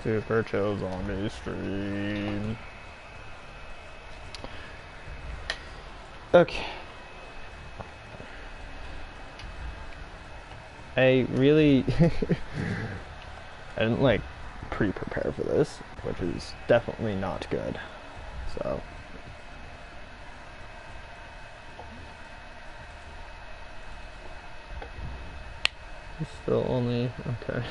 Super chill zombie stream. Okay. I really I didn't like pre-prepare for this, which is definitely not good. So still only okay.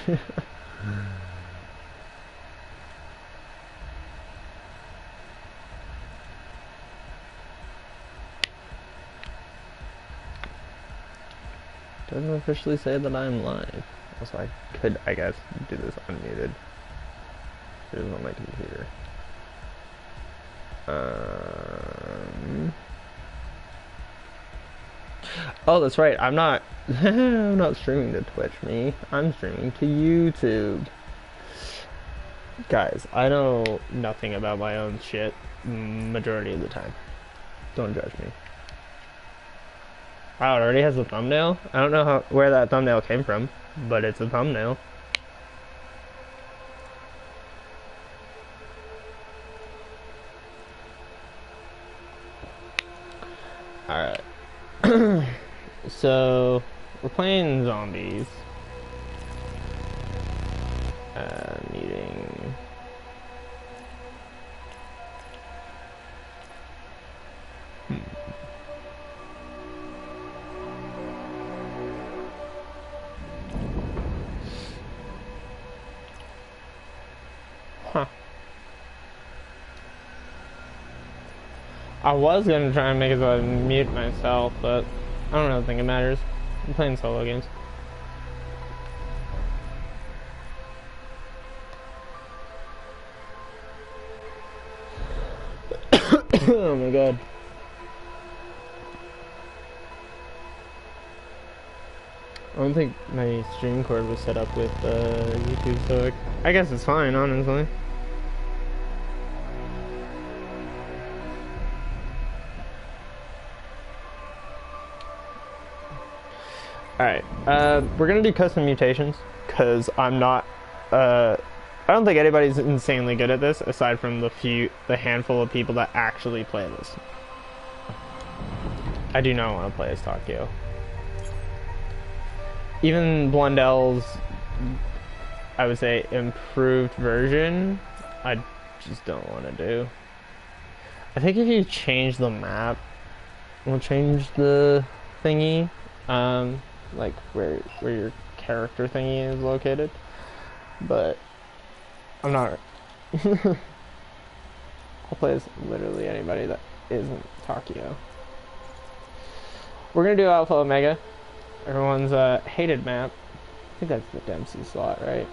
Doesn't officially say that I'm live. Also, I could, I guess, do this unmuted. It is on my computer. Oh, that's right. I'm not. I'm not streaming to Twitch. I'm streaming to YouTube. Guys, I know nothing about my own shit majority of the time. Don't judge me. Wow, it already has a thumbnail? I don't know where that thumbnail came from, but it's a thumbnail. Alright. So, we're playing zombies. Meeting. Huh. I was gonna try and make it so I mute myself, but I don't really think it matters. I'm playing solo games. Oh my god. I don't think my stream cord was set up with YouTube, so I guess it's fine, honestly. Alright, we're gonna do custom mutations, because I'm not, I don't think anybody's insanely good at this, aside from the handful of people that actually play this. I do not want to play as Takio. Even Blundell's, I would say, improved version, I just don't want to do. I think if you change the map, we'll change the thingy, like where your character thingy is located, but I'm not. I'll play as literally anybody that isn't Takio. We're gonna do Alpha Omega, everyone's hated map. I think that's the Dempsey slot, right?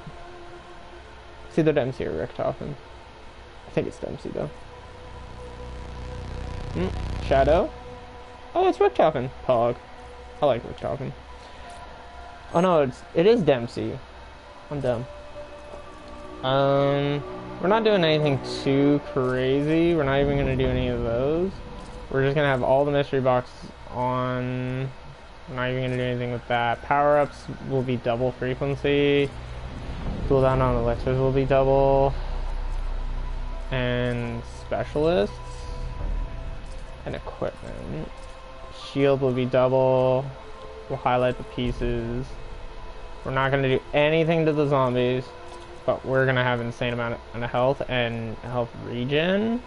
It's either Dempsey or Richtofen. I think it's Dempsey though. Shadow? Oh, it's Richtofen. Pog. I like Richtofen. Oh no, it is Dempsey. I'm dumb. We're not doing anything too crazy. We're not even gonna do any of those. We're just gonna have all the mystery boxes on. We're not even gonna do anything with that. Power-ups will be double frequency. Cooldown on elixirs will be double. And specialists and equipment. Shield will be double. We'll highlight the pieces. We're not gonna do anything to the zombies, but we're gonna have an insane amount of health and health regen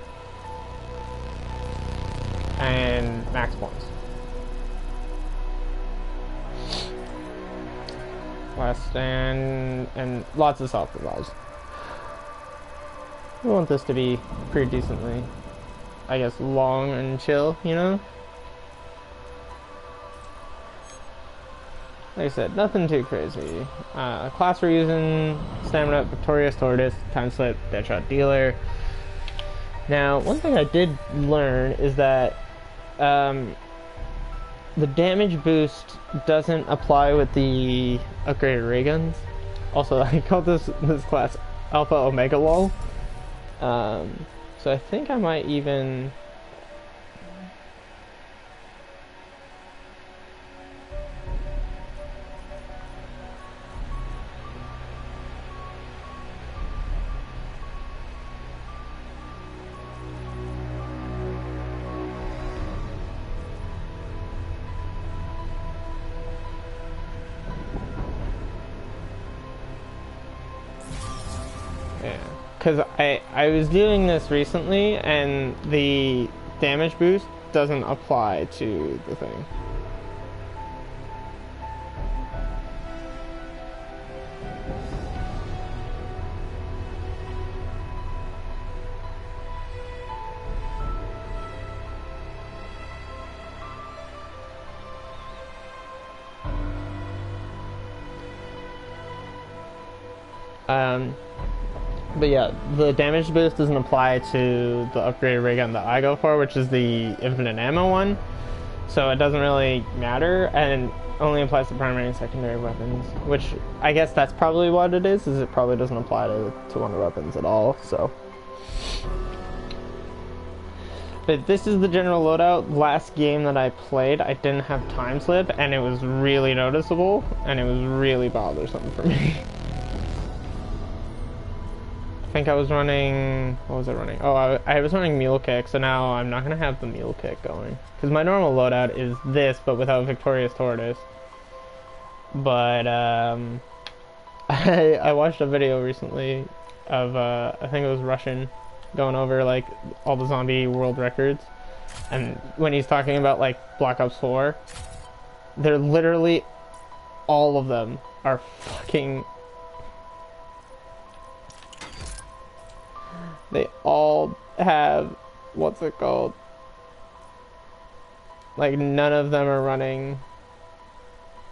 and max points. Last stand and lots of self revives. We want this to be pretty decently, I guess, long and chill, you know? Like I said, nothing too crazy. Class we're using, Stamina, Victorious, Tortoise, Time Slip, Deadshot Dealer. Now, one thing I did learn is that the damage boost doesn't apply with the upgraded ray guns. Also, I call this class Alpha Omega Lol. So I think I might even... Yeah, because I was doing this recently, and the damage boost doesn't apply to the thing. But yeah, the damage boost doesn't apply to the upgraded ray gun that I go for, which is the infinite ammo one. So it doesn't really matter, and only applies to primary and secondary weapons, which I guess that's probably what it is it probably doesn't apply to wonder weapons at all, so. But this is the general loadout. Last game that I played, I didn't have time slip, and it was really noticeable, and it was really bothersome for me. I think I was running, what was I running? Oh, I was running mule kick, so now I'm not going to have the mule kick going. Because my normal loadout is this, but without Victorious Tortoise. But, I watched a video recently of, I think it was Russian, going over, like, all the zombie world records. And when he's talking about, like, Black Ops 4, they're literally, all of them are fucking... They all have, what's it called? Like, none of them are running.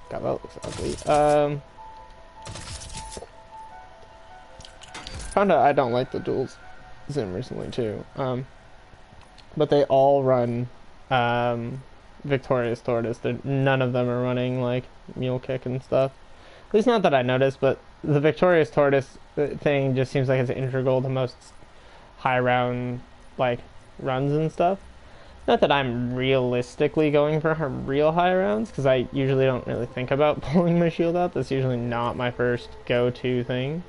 God, that looks ugly. Found out I don't like the dual zoom recently too. But they all run Victorious Tortoise. None of them are running like mule kick and stuff. At least not that I noticed, but the Victorious Tortoise thing just seems like it's integral to most high round like runs and stuff. Not that I'm realistically going for real high rounds, because I usually don't really think about pulling my shield out. That's usually not my first go-to thing.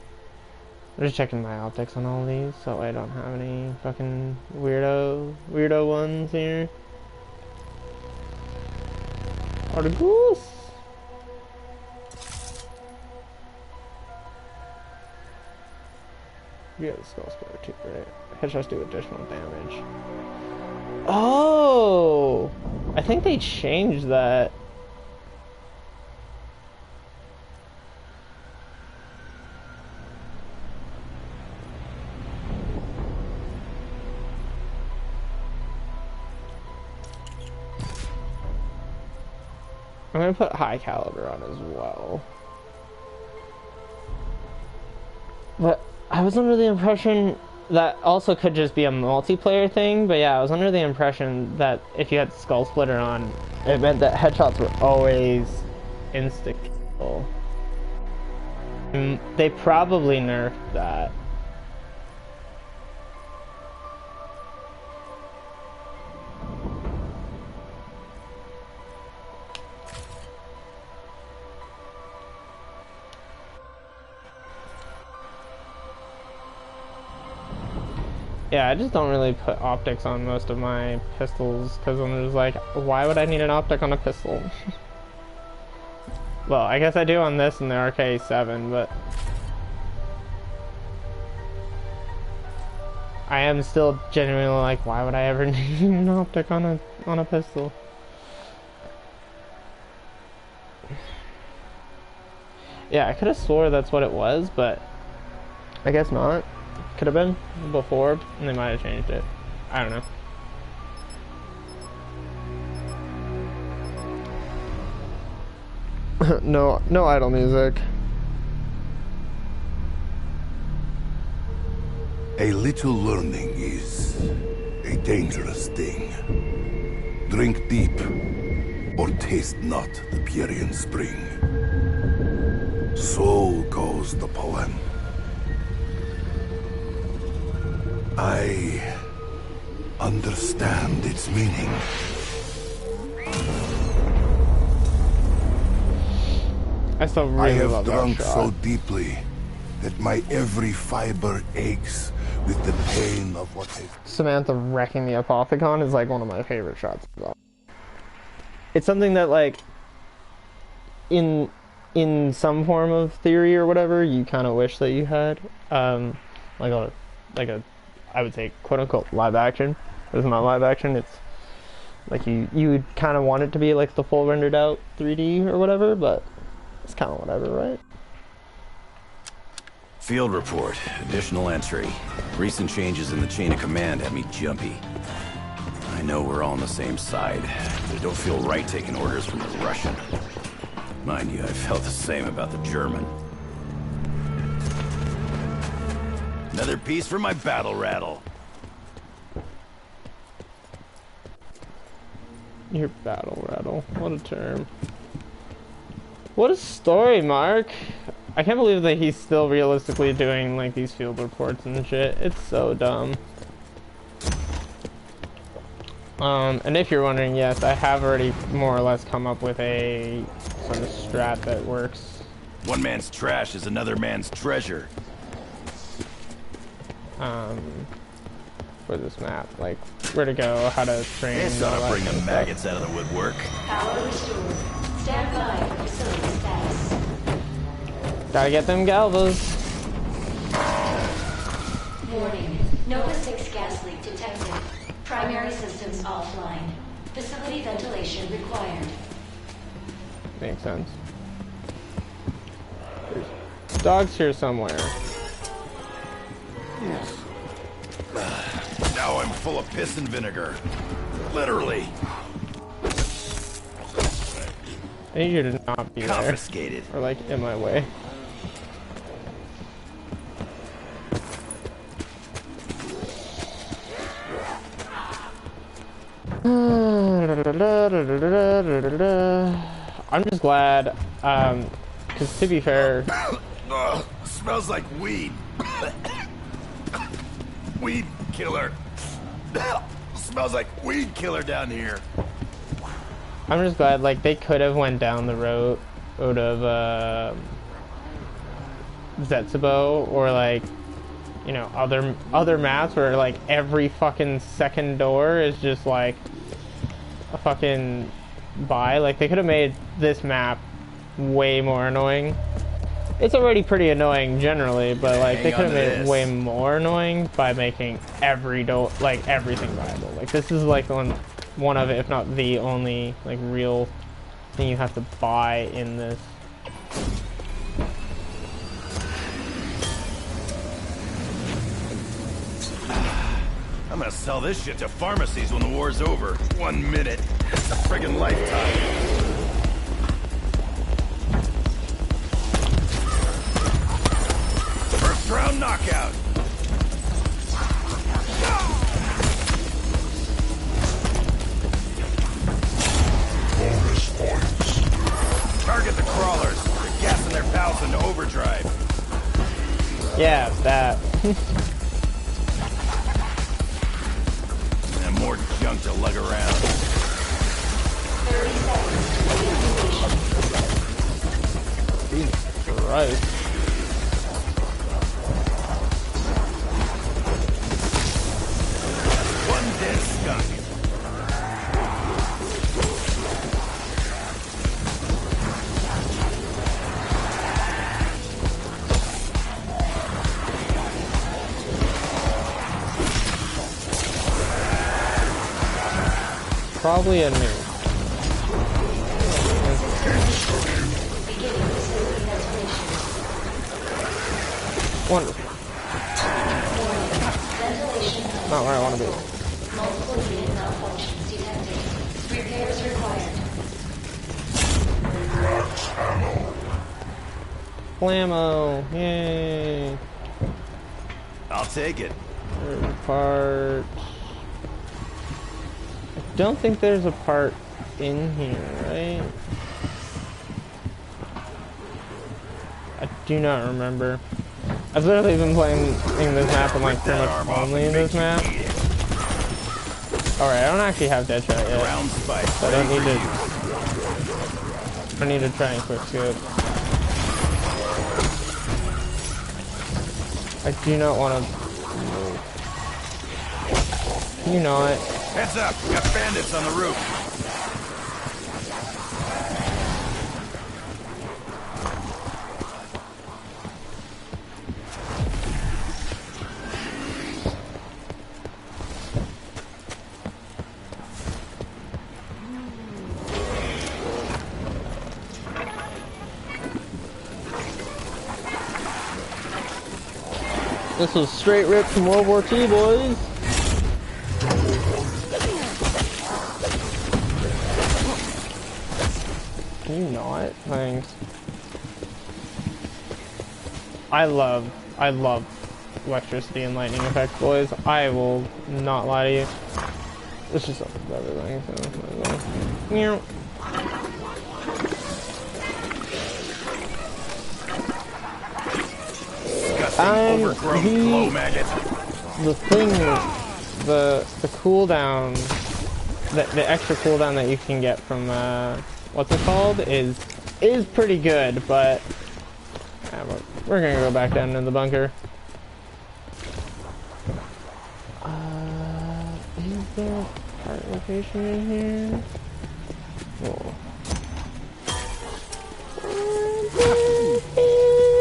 I'm just checking my optics on all these so I don't have any fucking weirdo ones here. Articles. We got the skull splitter too, right? Headshots do additional damage. Oh! I think they changed that. I'm gonna put high caliber on as well. But I was under the impression that also could just be a multiplayer thing, but yeah, I was under the impression that if you had Skull Splitter on, it meant that headshots were always insta-kill. They probably nerfed that. Yeah, I just don't really put optics on most of my pistols, because I'm just like, why would I need an optic on a pistol? Well, I guess I do on this and the RK7, but... I am still genuinely like, why would I ever need an optic on a pistol? Yeah, I could have swore that's what it was, but I guess not. Could have been before, and they might have changed it. I don't know. No idle music. A little learning is a dangerous thing. Drink deep, or taste not the Pierian spring. So goes the poem. I understand its meaning. I still really love that shot. I have drunk so deeply that my every fiber aches with the pain of what has... Samantha wrecking the Apothicon is like one of my favorite shots. It's something that like in some form of theory or whatever you kind of wish that you had. like a I would say quote unquote live action. It's not live action. It's like you would kind of want it to be like the full rendered out 3D or whatever, but it's kind of whatever, right? Field report. Additional entry. Recent changes in the chain of command have me jumpy. I know we're all on the same side, but it don't feel right taking orders from a Russian. Mind you, I felt the same about the German. Another piece for my battle rattle. Your battle rattle. What a term. What a story, Mark. I can't believe that he's still realistically doing like these field reports and shit. It's so dumb. And if you're wondering, yes, I have already more or less come up with a sort of strat that works. One man's trash is another man's treasure. For this map, like where to go, how to train. This ought to bring the maggots out of the woodwork. Power restored. Stand by for facility status. Gotta get them galvas. Warning. Nova 6 gas leak detected. Primary systems offline. Facility ventilation required. Makes sense. There's dogs here somewhere. Yes. Now I'm full of piss and vinegar. Literally. I need you to not be Confiscated. there. Or like in my way. I'm just glad, because to be fair... Smells like weed. Weed killer. Smells like weed killer down here. I'm just glad, like, they could have went down the road of, Zetsubo, or, like, you know, other maps where, like, every fucking second door is just, like, a fucking buy. Like, they could have made this map way more annoying. It's already pretty annoying generally, but, like, they could have made it way more annoying by making every door, like, everything viable. Like, this is, like, one of, if not the only, like, real thing you have to buy in this. I'm gonna sell this shit to pharmacies when the war's over. 1 minute. It's a friggin' lifetime. First round knockout. Bonus points. Target the crawlers. They're gassing their pals into overdrive. Yeah, that. And more junk to lug around. 30 seconds. Jesus Christ. One dead skunk. Probably a new. Beginning facility ventilation. Wonderful. Ventilation. Not where I want to be. Multiple unit malfunctions detected. Repairs required. Blammo! Yay! I'll take it. There's a part. I don't think there's a part in here, right? I do not remember. I've literally been playing in this map and like pretty much only in this map. Alright, I don't actually have Deadshot yet. Round spike. So I don't need to try and quick scope. I do not want to move. Can you not? Heads up, got bandits on the roof. This was straight ripped from World War II, boys. Can you not? Thanks. I love electricity and lightning effects, boys. I will not lie to you. It's just everything, so overgrown glow maggot. The thing, the cooldown, the extra cooldown that you can get from what's it called is pretty good, but we're gonna go back down in the bunker. Is there a part location in here? Whoa.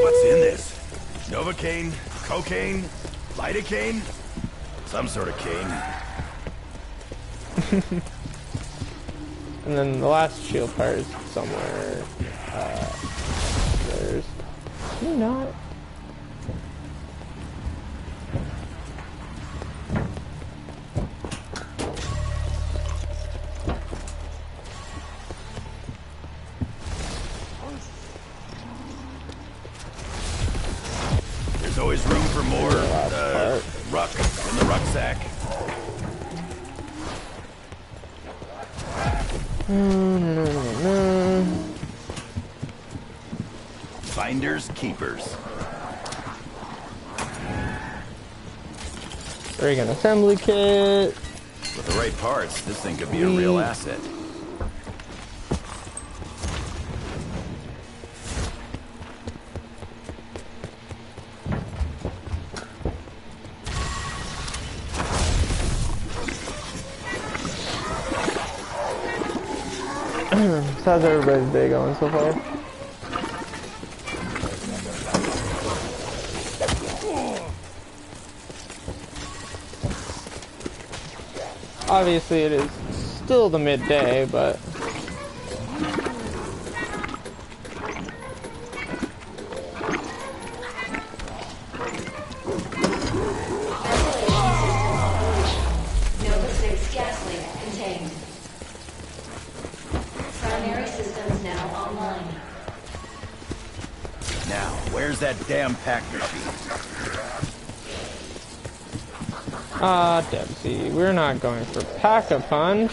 What's in this? Novocaine? Cocaine? Lidocaine? Some sort of cane. And then the last shield part is somewhere there's... Can you not? There's always room for more ruck in the rucksack. Finders keepers. Ray gun assembly kit. With the right parts, this thing could be a real asset. So how's everybody's day going so far? Obviously it is still the midday, but Nova 6 gas leak contained. Primary systems now online. Now, where's that damn pack machine? Dempsey, we're not going for Pack-a-Punch.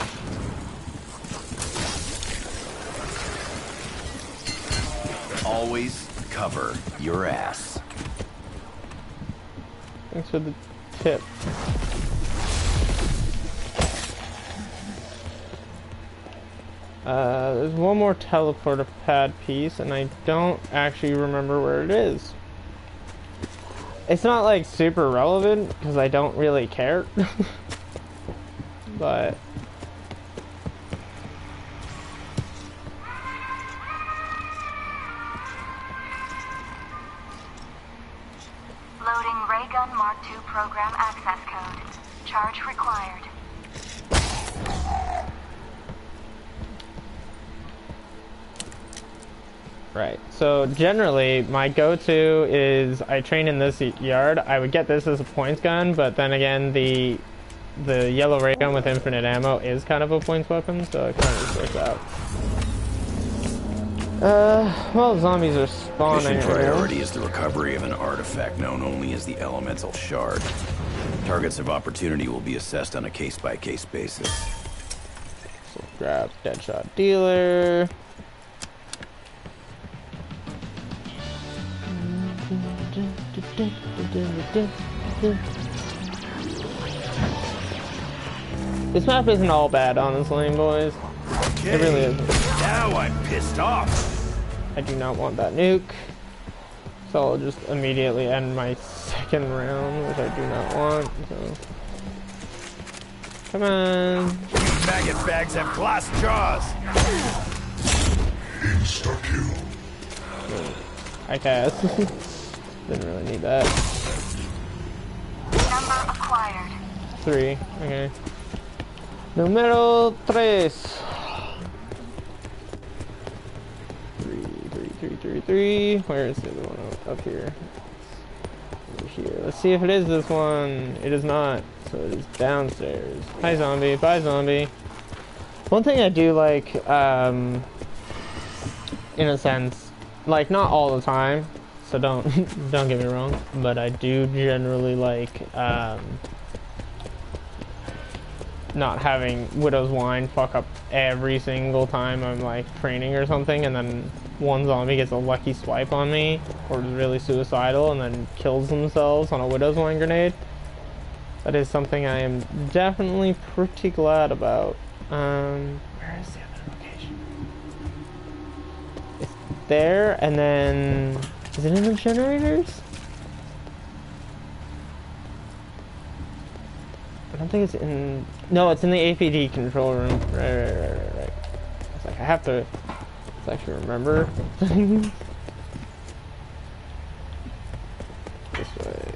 Always cover your ass. Thanks for the tip. There's one more teleporter pad piece, and I don't actually remember where it is. It's not like super relevant because I don't really care. But loading Raygun Mark II program access code. Charge required. right. So generally, my go-to is I train in this yard. I would get this as a points gun, but then again, the yellow ray gun with infinite ammo is kind of a points weapon, so it kind of just works out. Well, zombies are spawning. Mission priority is the recovery of an artifact known only as the Elemental Shard. Targets of opportunity will be assessed on a case-by-case basis. So grab Deadshot Dealer. This map isn't all bad, honestly, boys. Okay, It really isn't. now I'm pissed off. I do not want that nuke. So I'll just immediately end my second round, which I do not want. So. Come on. These maggot bags have glass jaws. Insta-kill. I guess. Didn't really need that. Number acquired. 3. Okay. Numero 3. 3. Where is the other one? Up here. over here. Let's see if it is this one. It is not. So it is downstairs. Hi, zombie. Bye, zombie. One thing I do like, in a sense, like not all the time, so don't get me wrong, but I do generally like not having Widow's Wine fuck up every single time I'm like training or something, and then one zombie gets a lucky swipe on me or is really suicidal and then kills themselves on a Widow's Wine grenade. That is something I am definitely pretty glad about. Where is the other location? It's there, and then is it in the generators? I don't think it's in. No, it's in the APD control room. Right. It's like I have to. Let's actually remember things. This way.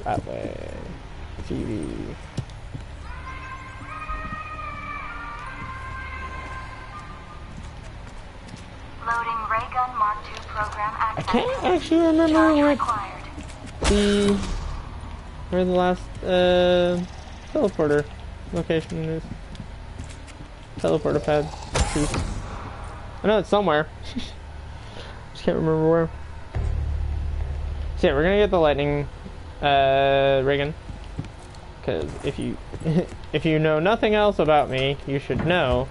That way. TV. Loading ray gun Mark II program access. I can't actually remember Charge what required. where the last teleporter location is. Teleporter pad. I know it's somewhere. Just can't remember where. So yeah, we're gonna get the lightning ray gun. Because if you know nothing else about me, you should know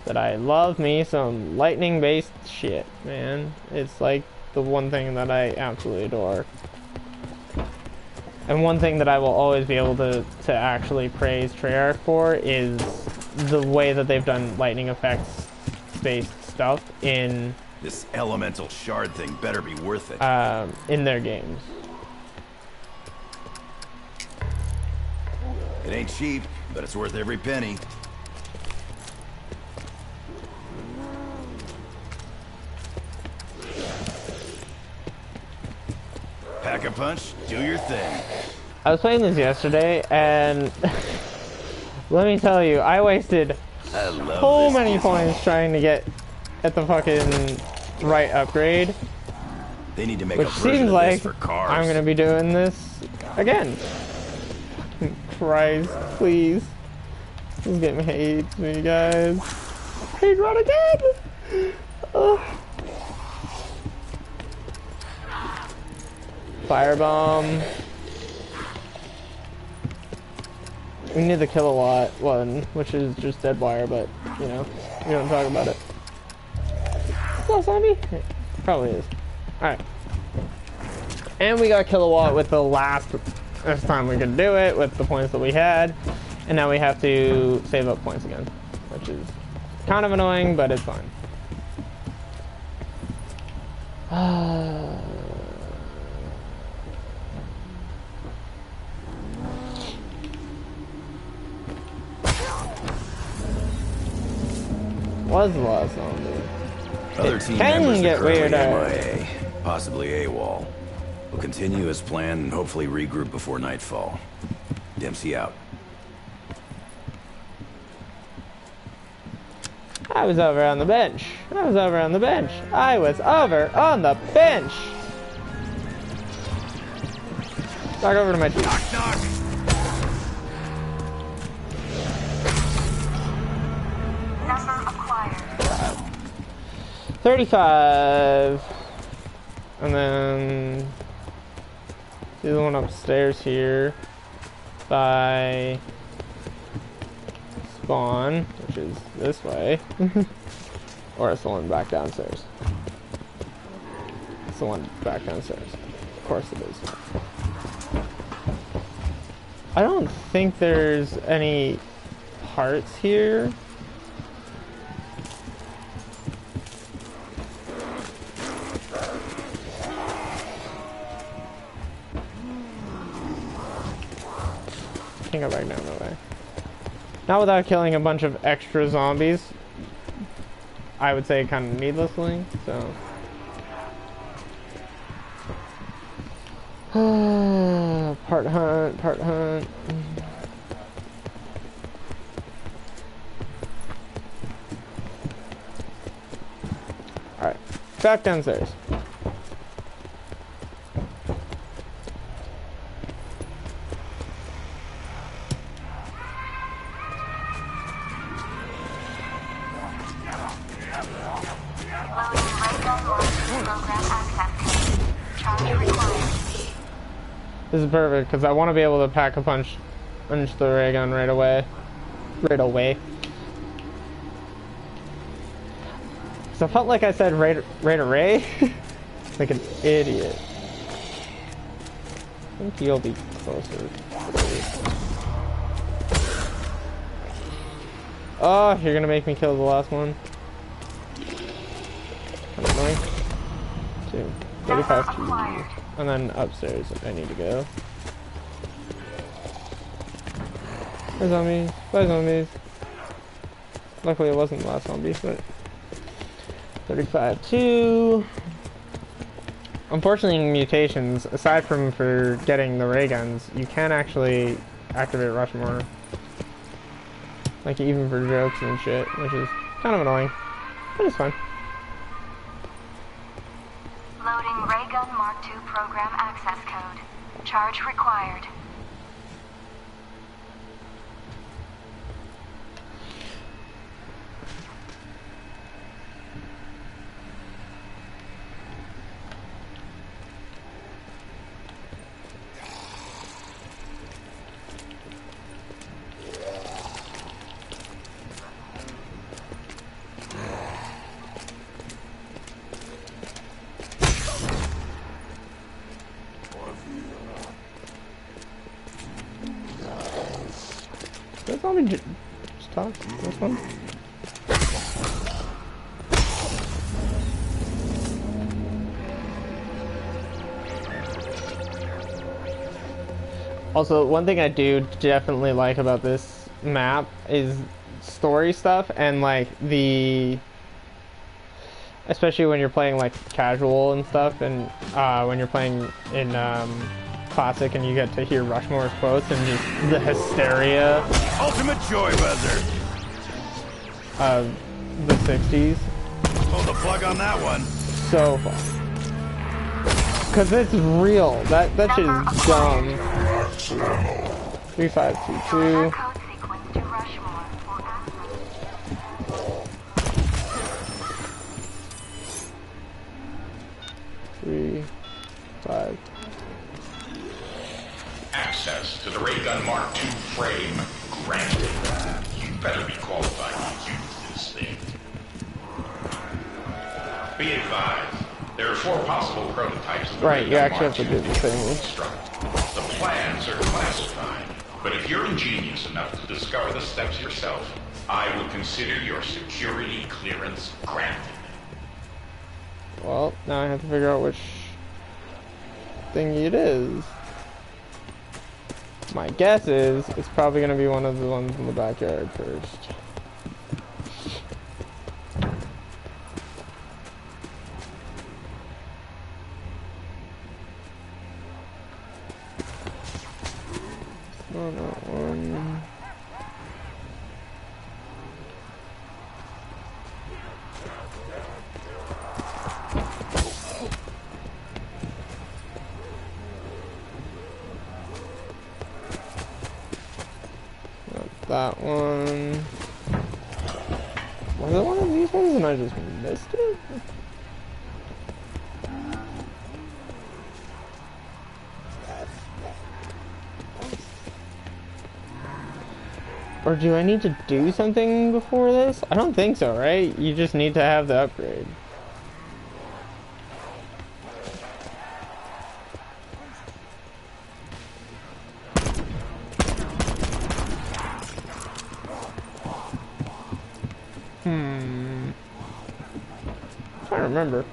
that I love me some lightning based shit, man. It's like the one thing that I absolutely adore. And one thing that I will always be able to actually praise Treyarch for is the way that they've done lightning effects based stuff in This elemental shard thing better be worth it. in their games. It ain't cheap, but it's worth every penny. Pack a punch, do your thing. I was playing this yesterday, and let me tell you, I wasted I love so this many gizmo. points trying to get at the fucking right upgrade. They need to make Which a version seems of this like for cars. I'm gonna be doing this again. Christ, please. This game hates me, guys. Hate run again! Ugh. Firebomb. We need the kilowatt one, which is just dead wire, but, you know, we don't talk about it. Hello, zombie? Probably is. Alright. And we got kilowatt with the last time we could do it, with the points that we had. And now we have to save up points again, which is kind of annoying, but it's fine. Was the last zombie? Other It team can members get are currently weirder. MIA, possibly AWOL. We'll continue as planned and hopefully regroup before nightfall. Dempsey out. I was over on the bench. I was over on the bench. I was over on the bench. Talk over to my team. Knock, knock! Number acquired. 35. And then the other one upstairs here by spawn, which is this way. Or it's the one back downstairs. It's the one back downstairs. Of course it is. I don't think there's any parts here. I can go back down the way. Not without killing a bunch of extra zombies. I would say kind of needlessly, so. Part hunt, part hunt. Alright, back downstairs. This is perfect, because I want to be able to pack a punch the ray gun right away. Right away. So I felt like I said right away. Like an idiot. I think you'll be closer. Oh, you're gonna make me kill the last one. Annoying. 2. 35 2. And then upstairs I need to go. There's zombies. There's zombies. Luckily it wasn't the last zombie, but 35 2. Unfortunately, in mutations, aside from for getting the ray guns, you can actually activate Rushmore. Like even for jokes and shit, which is kind of annoying, but it's fine. Loading Raygun Mark II program access code. Charge required. That's all we just talk. This one. Also, one thing I do definitely like about this map is story stuff and like especially when you're playing like casual and stuff, and when you're playing in classic and you get to hear Rushmore's quotes and just the hysteria. Ultimate joy buzzer. Of the 60s. Pull the plug on that one. So fun. Cause it's real. That shit is dumb. 3522. Code sequence to Rushmore for access. 3, 5. Access to the Raygun Mark II frame granted. You better be qualified to use this thing. Be advised, there are 4 possible prototypes of the Right, you Raygun actually have Mark to do the thing. construct. The plans are classified, but if you're ingenious enough to discover the steps yourself, I will consider your security clearance granted. Well, now I have to figure out which thing it is. My guess is it's probably going to be one of the ones in the backyard first. Oh, no, that one. Was it one of these ones and I just missed it? Or do I need to do something before this? I don't think so, right? You just need to have the upgrade. I'm trying to remember.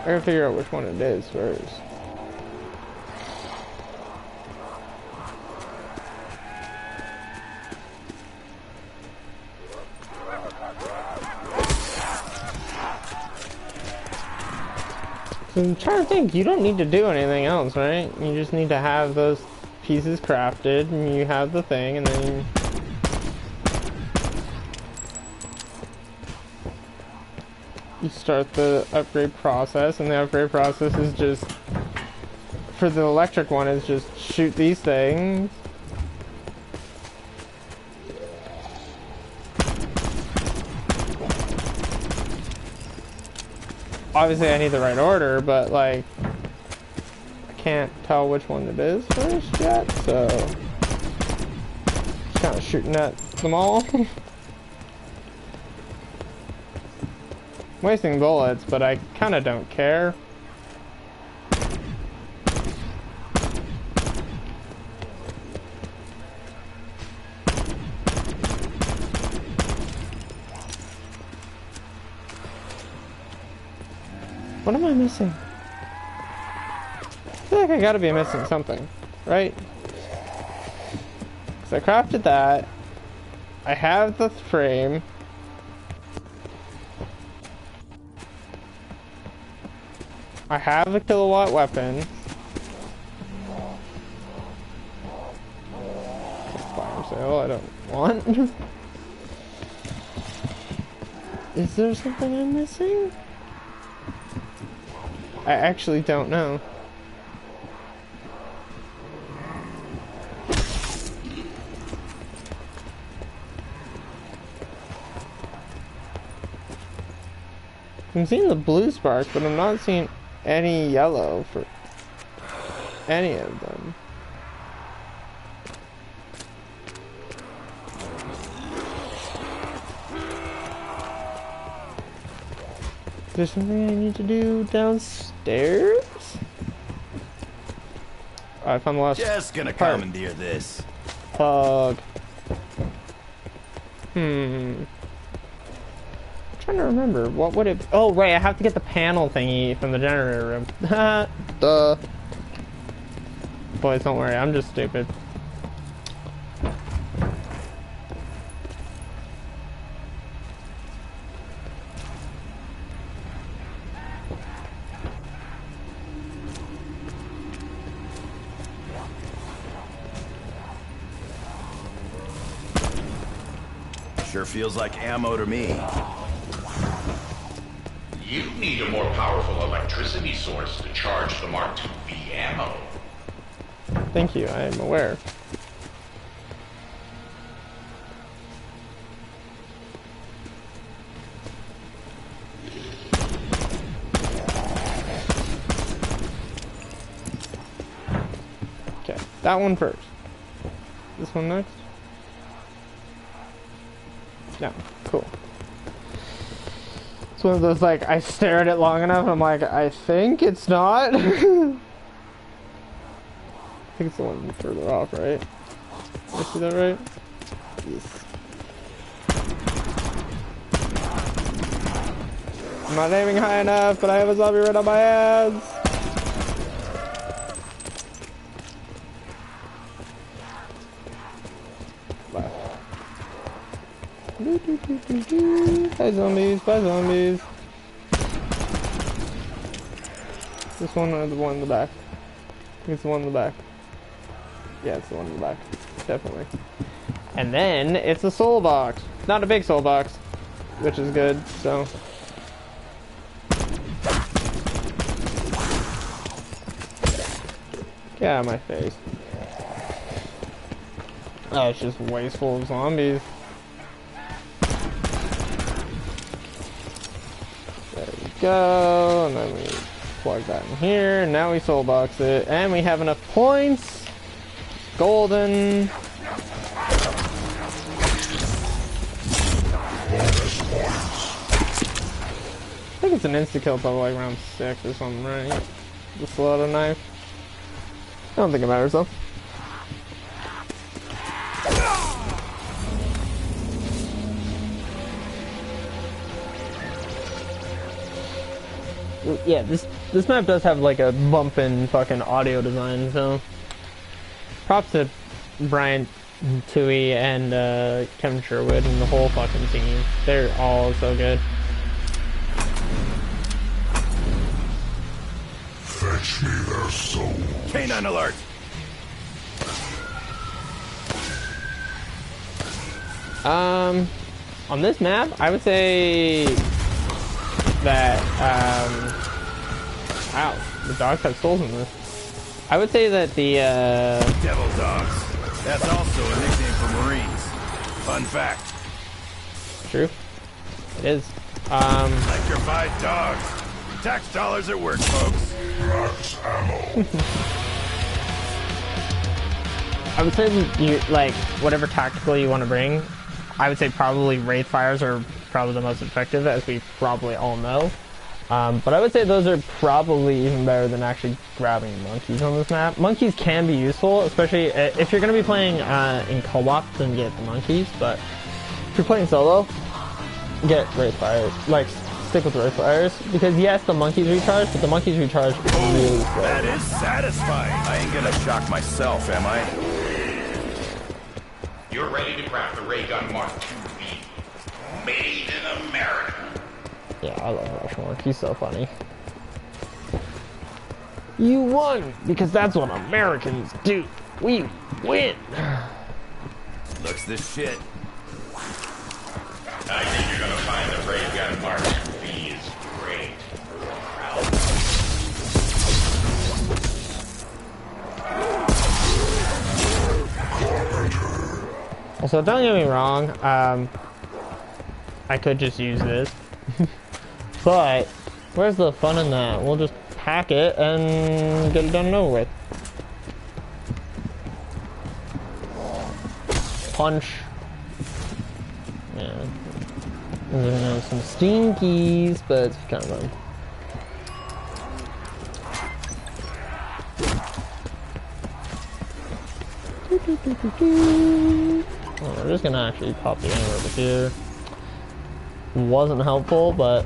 I gotta figure out which one it is first. I'm trying to think, you don't need to do anything else, right? You just need to have those pieces crafted, and you have the thing, and then you start the upgrade process, and the upgrade process is just, for the electric one, is just shoot these things. obviously I need the right order, but like I can't tell which one it is first yet, so just kind of shooting at them all. Wasting bullets, but I kind of don't care. What am I missing? I feel like I gotta be missing something, right? Because I crafted that. I have the frame. I have a kilowatt weapon. Fire sale, I don't want. Is there something I'm missing? I actually don't know. I'm seeing the blue sparks, but I'm not seeing any yellow for any of them. Is there something I need to do downstairs? I found the last Just gonna part. commandeer this. Pug. Trying to remember, what would it... Oh, right, I have to get the panel thingy from the generator room. Duh. Boys, don't worry, I'm just stupid. Sure feels like ammo to me. You need a more powerful electricity source to charge the Mark IIB ammo. Thank you, I am aware. Okay, that one first. This one next? No, cool. It's one of those, like, I stare at it long enough and I'm like, I think it's not. I think it's the one further off, right? Did I see that right? Yes. I'm not aiming high enough, but I have a zombie right on my ass. Bye. Bye zombies, bye zombies. This one or the one in the back? I think it's the one in the back. Yeah, it's the one in the back. Definitely. And then it's a soul box. Not a big soul box, which is good, so. Get out of my face. Oh, it's just wasteful of zombies. There we go, and then we plug that in here, and now we soul box it, and we have enough points. Golden. I think it's an insta-kill probably like round 6 or something, right? The slaughter knife. I don't think it matters though. Yeah, this map does have like a bump in fucking audio design, so props to Brian Toohey and Kevin Sherwood and the whole fucking team. They're all so good. Fetch me their soul. Canine alert! On this map, I would say that, wow, the dogs have souls in this. I would say that the, Devil dogs. That's also a nickname for Marines. Fun fact. True. It is. Electrified dogs. Tax dollars at work, folks. I would say you like whatever tactical you want to bring. I would say probably Wraith Fires are probably the most effective, as we probably all know. But I would say those are probably even better than actually grabbing monkeys on this map. Monkeys can be useful, especially if you're going to be playing in co-op, then get the monkeys. But if you're playing solo, get Wraith Fires. Like, stick with Wraith Fires. Because yes, the monkeys recharge, but the monkeys recharge really slow. That is satisfying. I ain't gonna shock myself, am I? You're ready to grab the ray gun Mark II-V. Made in America. Yeah, I love Rushmore. He's so funny. You won! Because that's what Americans do. We win! Looks this shit. I think you're gonna find the ray gun Mark II-V is great. Also, don't get me wrong, I could just use this. But, where's the fun in that? We'll just pack it and get it done and over with. Punch. Yeah. There's some stinkies, but it's kind of fun. Oh, we're just gonna actually pop the angle over here. Wasn't helpful, but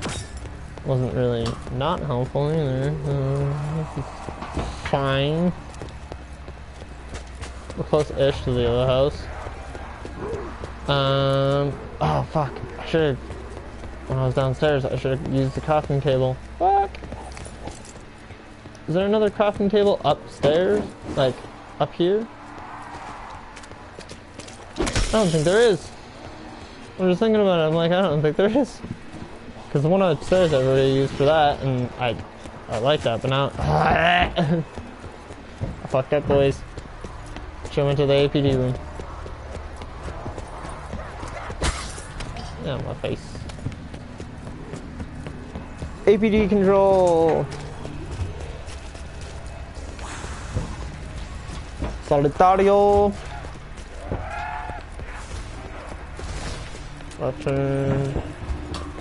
wasn't really not helpful either. This is fine. We're close-ish to the other house. Oh fuck! I should have. When I was downstairs, I should have used the crafting table. Fuck! Is there another crafting table upstairs? Like, up here? I don't think there is. I'm just thinking about it, I'm like, I don't think there is. Because the one upstairs I already used for that, and I like that, but now... I fucked up, boys. Show went to the APD room. Yeah, my face. APD control! Solitario! Left turn.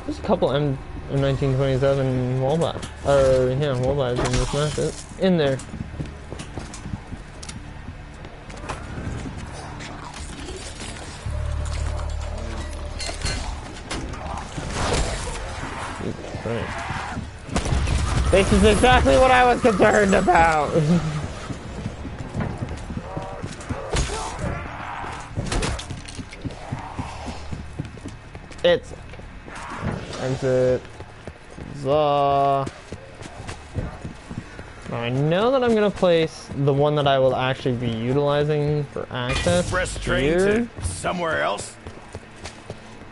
There's a couple M1927 wallbats. Or, yeah, wallbats in this map. It's in there. Right. This is exactly what I was concerned about! It's exit. Now I know that I'm gonna place the one that I will actually be utilizing for access Express train here. to somewhere else.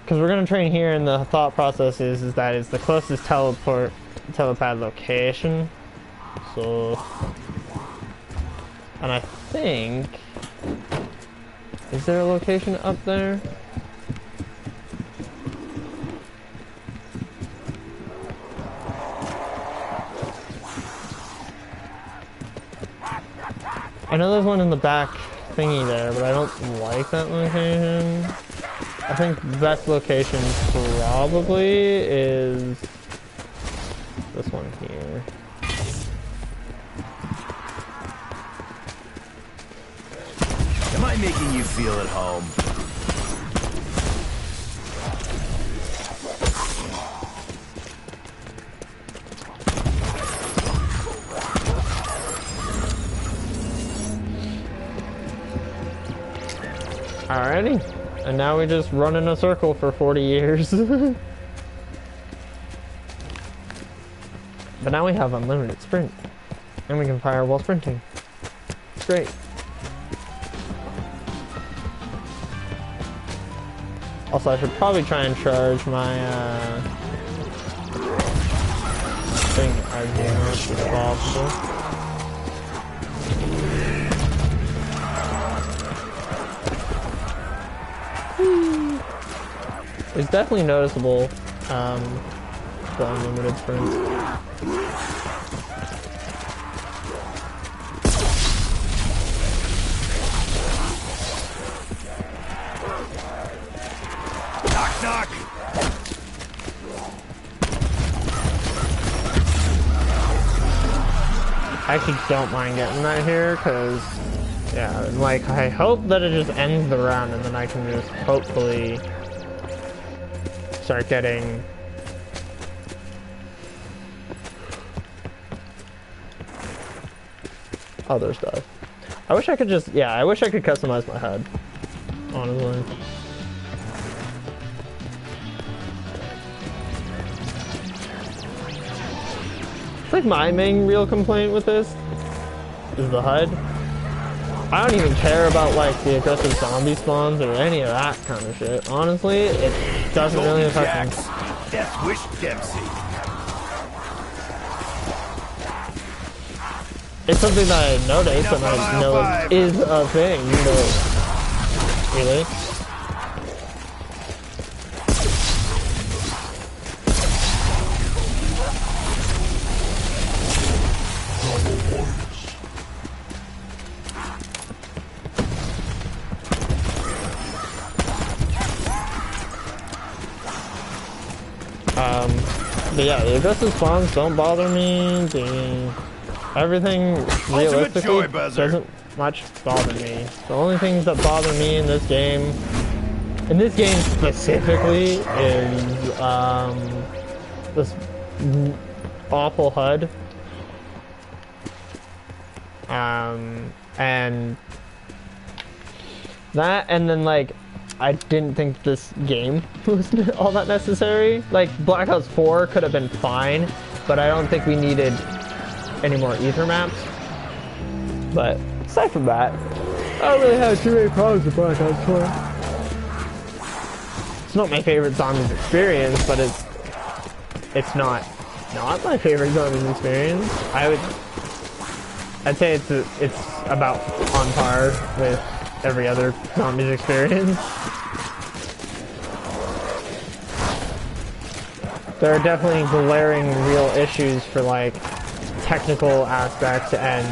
Because we're gonna train here, and the thought process is that it's the closest telepad location. So, and I think, is there a location up there? I know there's one in the back thingy there, but I don't like that location. I think the best location probably is this one here. Am I making you feel at home? Alrighty, and now we just run in a circle for 40 years. But now we have unlimited sprint, and we can fire while sprinting. It's great. Also, I should probably try and charge my thing as much as possible. It's definitely noticeable the unlimited sprints. Knock, knock! I actually don't mind getting that here, because, yeah, like, I hope that it just ends the round, and then I can just hopefully start getting other stuff. I wish I could just, yeah, I wish I could customize my HUD, honestly. It's like my main real complaint with this is the HUD. I don't even care about like the aggressive zombie spawns or any of that kind of shit. Honestly, it doesn't really affect me. Death Wish Dempsey. It's something that I noticed and I know it is a thing, but really? But yeah, the aggressive spawns don't bother me. Everything realistically doesn't much bother me. The only things that bother me in this game specifically, is this awful HUD. And that, and then like, I didn't think this game was all that necessary. Like, Black Ops 4 could have been fine, but I don't think we needed any more ether maps. But aside from that, I don't really have too many problems with Black Ops 4. It's not my favorite zombies experience, but it's not my favorite zombies experience. I'd say it's about on par with every other zombies experience. There are definitely glaring real issues for like technical aspects and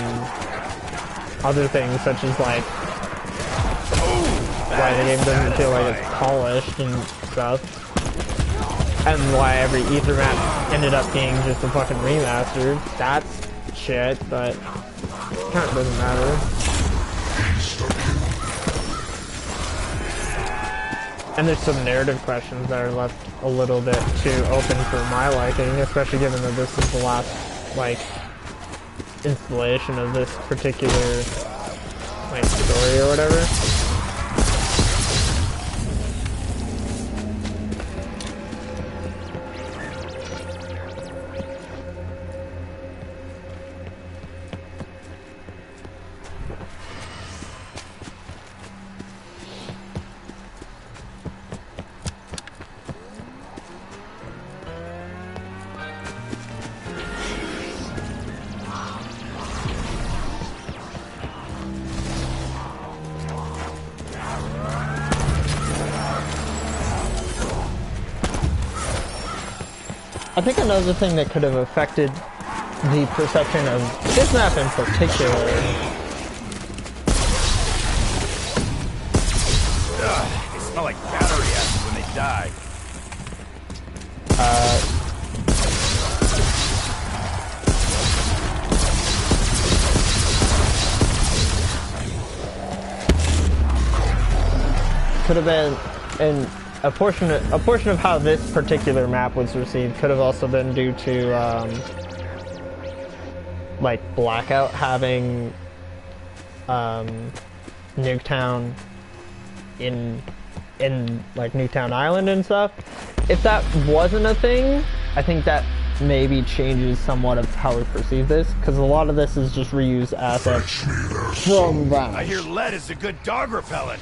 other things, such as like why the game doesn't feel like it's polished and stuff, and why every ether map ended up being just a fucking remaster. That's shit, but it kind of doesn't matter. And there's some narrative questions that are left a little bit too open for my liking, especially given that this is the last, like, installation of this particular, like, story or whatever. I think another thing that could have affected the perception of this map in particular. They smell like battery acid when they die. Could have been, and a portion of how this particular map was received could have also been due to like Blackout having Nuketown in like Nuketown Island and stuff. If that wasn't a thing, I think that maybe changes somewhat of how we perceive this, because a lot of this is just reused assets from that. I hear lead is a good dog repellent.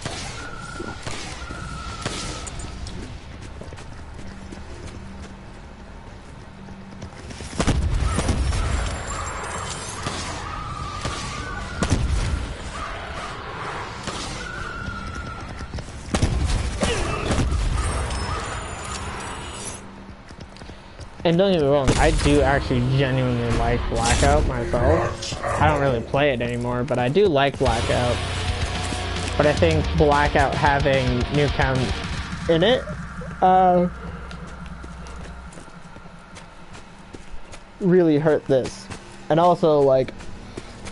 And don't get me wrong, I do actually genuinely like Blackout myself. I don't really play it anymore, but I do like Blackout. But I think Blackout having Nuketown in it, really hurt this. And also, like,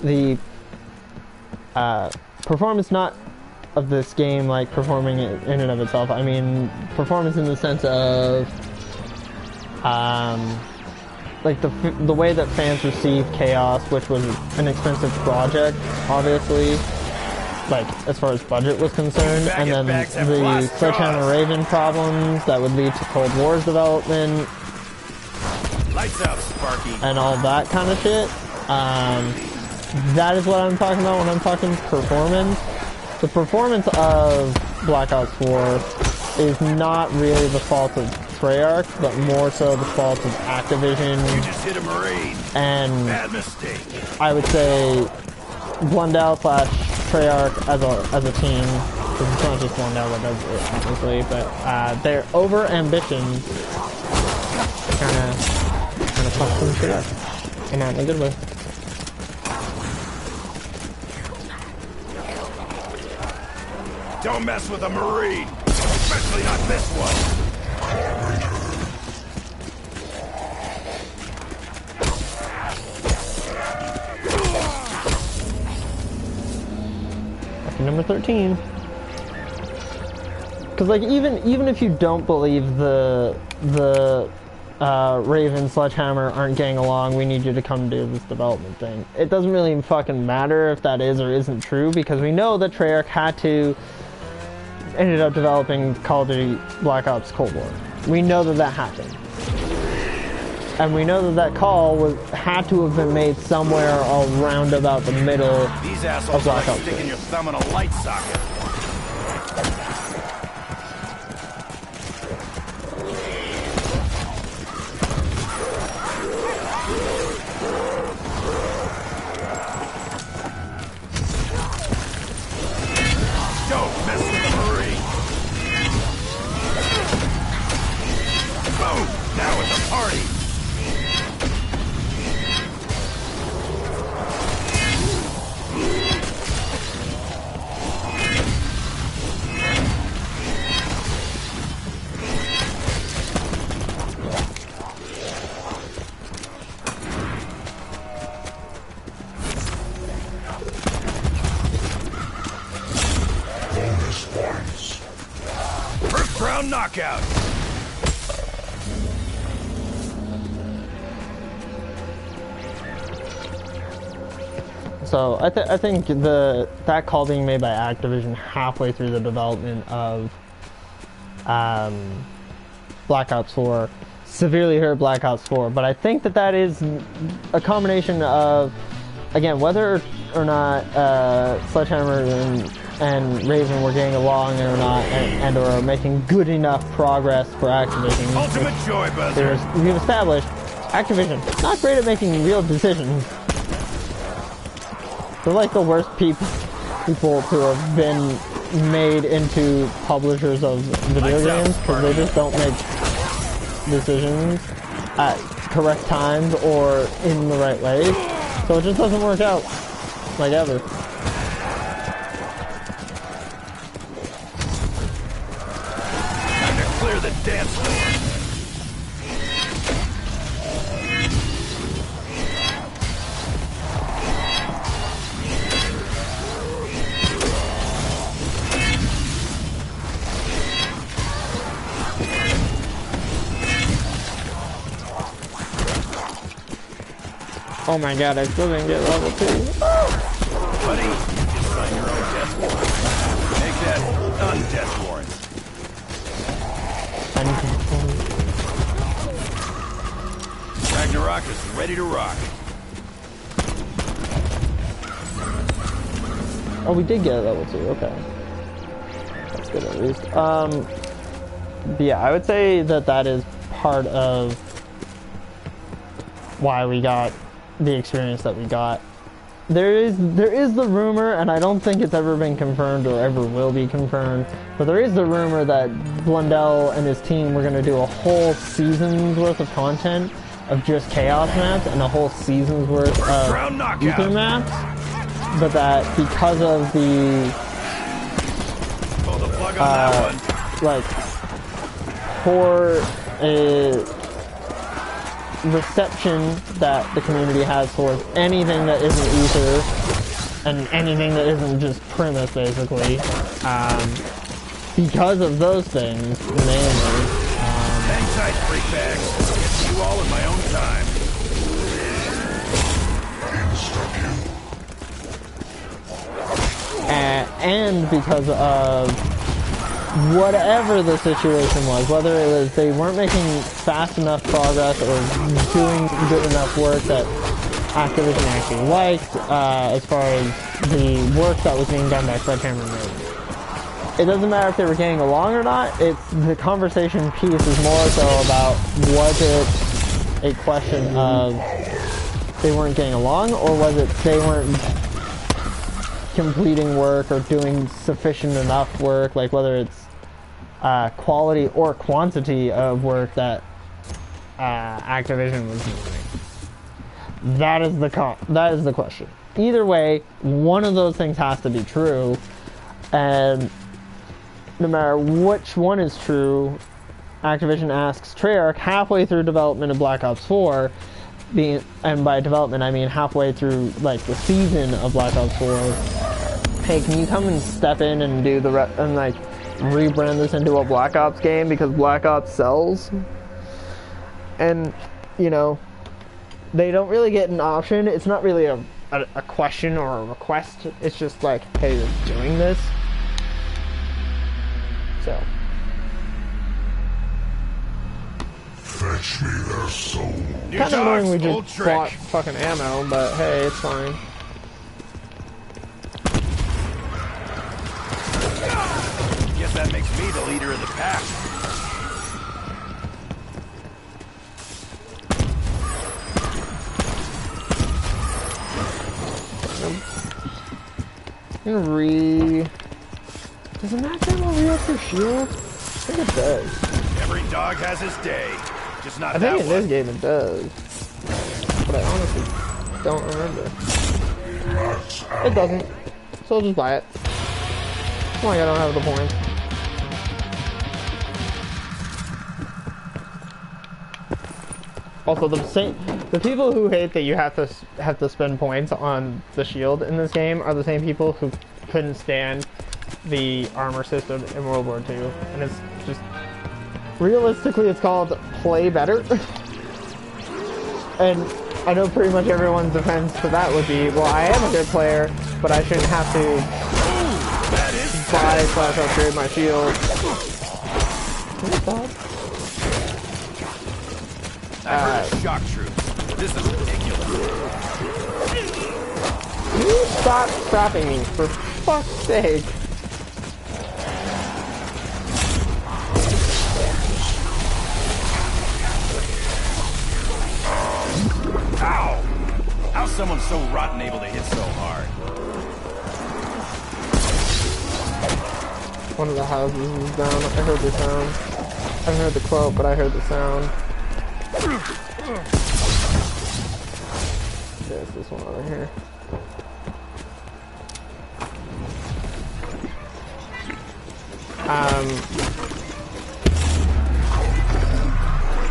the performance not of this game, like, performing it in and of itself. I mean, performance in the sense of, like, the way that fans received Chaos, which was an expensive project, obviously, like, as far as budget was concerned, and then the Sledgehammer Raven problems that would lead to Cold War's development, Lights out, Sparky. and all that kind of shit. That is what I'm talking about when I'm talking performance. The performance of Black Ops 4 is not really the fault of Treyarch, but more so the fault of Activision. You just hit a Marine. And Bad mistake. I would say Blundell / Treyarch as a team, because it's not just Blundell that does it, obviously, but their over ambitions kind of fuck some shit up, and not in a good way. Don't mess with a Marine, especially not this one. Number 13. Because, like, even if you don't believe the Raven Sledgehammer aren't getting along, we need you to come do this development thing. It doesn't really fucking matter if that is or isn't true, because we know that Treyarch ended up developing Call of Duty Black Ops Cold War. We know that happened. And we know that call had to have been made somewhere around about the middle These of assholes Black are Ops 2. sticking your thumb in a light socket. Don't mess with the Marine. Boom! Now it's a party. First round knockout. So I think that call being made by Activision halfway through the development of Black Ops 4 severely hurt Black Ops 4. But I think that is a combination of, again, whether or not Sledgehammer and Raven were getting along or not, and or making good enough progress for Activision. Ultimate joy buzzer. We've established Activision not great at making real decisions. They're like the worst people to have been made into publishers of video games, because they just don't make decisions at correct times or in the right way. So it just doesn't work out, like, ever. Time to clear the dance floor. Oh my god, I still didn't get level 2. Buddy, you just signed your own death warrant. Make that non-death warrant. Ragnarok is ready to rock. Oh, we did get a level 2, okay. That's good at least. But yeah, I would say that is part of why we got the experience that we got. there is the rumor, and I don't think it's ever been confirmed or ever will be confirmed, but there is the rumor that Blundell and his team were going to do a whole season's worth of content of just Chaos maps and a whole season's worth of Ether maps, but that because of the like poor reception that the community has towards anything that isn't Ether and anything that isn't just Primus, basically. Because of those things, mainly. Hang tight, freakbags. I'll get to you all in my own time. And because of whatever the situation was, whether it was they weren't making fast enough progress or doing good enough work that Activision actually liked, as far as the work that was being done by Sledgehammer and Raven. It doesn't matter if they were getting along or not, it's the conversation piece is more so about was it a question of they weren't getting along, or was it they weren't completing work or doing sufficient enough work, like whether it's quality or quantity of work that Activision was doing. That is the question. Either way, one of those things has to be true, and no matter which one is true, Activision asks Treyarch halfway through development of Black Ops 4, and by development I mean halfway through like the season of Black Ops 4, hey, can you come and step in and do and like rebrand this into a Black Ops game because Black Ops sells? And you know, they don't really get an option. It's not really a question or a request. It's just like, hey, you're doing this. So. Fetch me their soul. Kind of annoying we just bought fucking ammo, but hey, it's fine. Guess that makes me the leader of the pack. Does a max ammo re-up your shield? I think it does. Every dog has his day, just not I that think in one. this game it does. But I honestly don't remember. It doesn't. So I'll just buy it. Like I don't have the points. Also, the people who hate that you have to spend points on the shield in this game are the same people who couldn't stand the armor system in World War II, and it's just realistically it's called play better. And I know pretty much everyone's defense to that would be, well, I am a good player, but I shouldn't have to buy/upgrade my shield. I heard shock troops. This is ridiculous. You stop trapping me, for fuck's sake. Ow! How's someone so rotten able to hit so hard? One of the houses is down. I heard the sound. I haven't heard the quote, but I heard the sound. There's this one over here.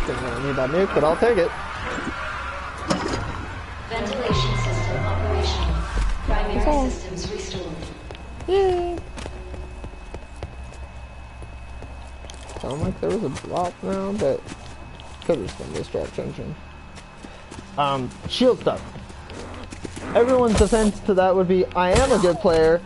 Didn't really need that nuke, but I'll take it. Ventilation system operational. Primary systems restored. Yay! Sound like there was a drop now, but could have been distract engine. Shield stuff. Everyone's defense to that would be, I am a good player.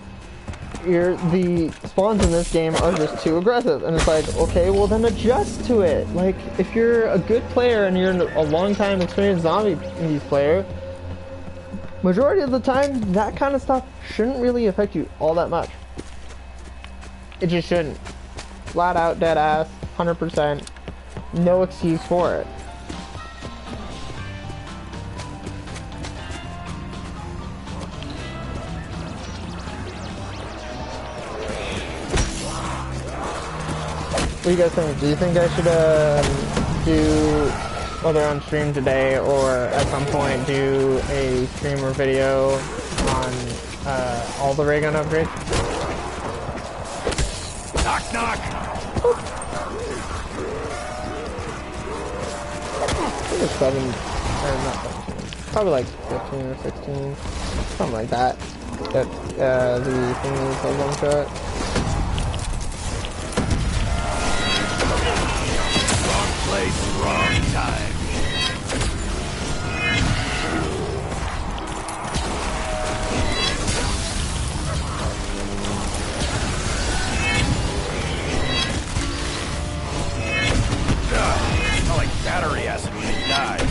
The spawns in this game are just too aggressive, and it's like, okay, well then adjust to it. Like, if you're a good player and you're a long time experienced zombies player, majority of the time that kind of stuff shouldn't really affect you all that much. It just shouldn't. Flat out dead ass, 100%, no excuse for it. What do you guys think? Do you think I should do, whether on stream today or at some point, do a stream or video on all the ray gun upgrades? Knock, knock. I think it's 7, or not 17, probably like 15 or 16, something like that. That the thing is a one shot. Wrong place, wrong time. I like battery acid when they die.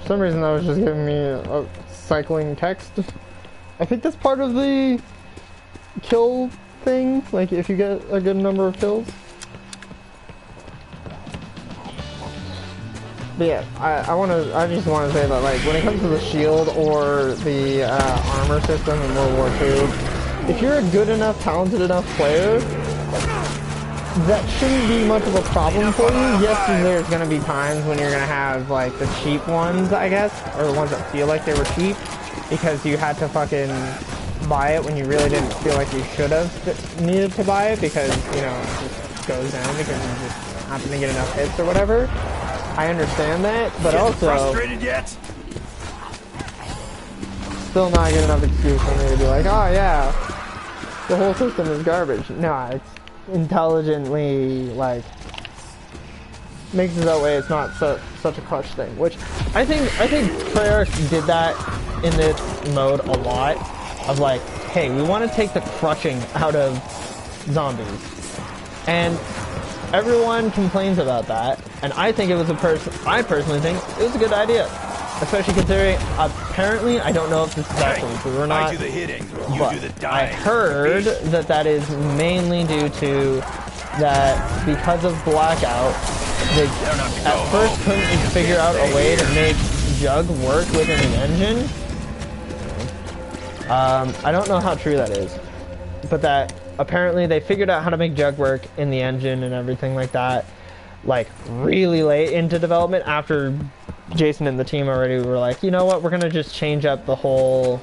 For some reason that was just giving me a cycling text. I think that's part of the kill thing, like if you get a good number of kills. But yeah, I just want to say that, like, when it comes to the shield or the armor system in World War II, if you're a good enough, talented enough player, that shouldn't be much of a problem for you. Yes, there's gonna be times when you're gonna have, like, the cheap ones, I guess, or the ones that feel like they were cheap, because you had to fucking buy it when you really didn't feel like you should have needed to buy it, because, you know, it just goes down because you just happen to get enough hits or whatever. I understand that, but also Frustrated yet? still not good enough excuse for me to be like, oh yeah, the whole system is garbage. No, it's intelligently, like, makes it that way. It's not such a clutch thing, which I think Treyarch did that in this mode a lot, of like, hey, we want to take the crushing out of zombies, and everyone complains about that, and I think it was I personally think it was a good idea, especially considering, apparently, I don't know if this is actually true or not, I do the hitting, you but do the I dying. heard that is mainly due to that because of Blackout, they at first couldn't figure out a way to make Jug work within the engine. I don't know how true that is, but that apparently they figured out how to make Jug work in the engine and everything like that, like, really late into development, after Jason and the team already were like, you know what, we're gonna just change up the whole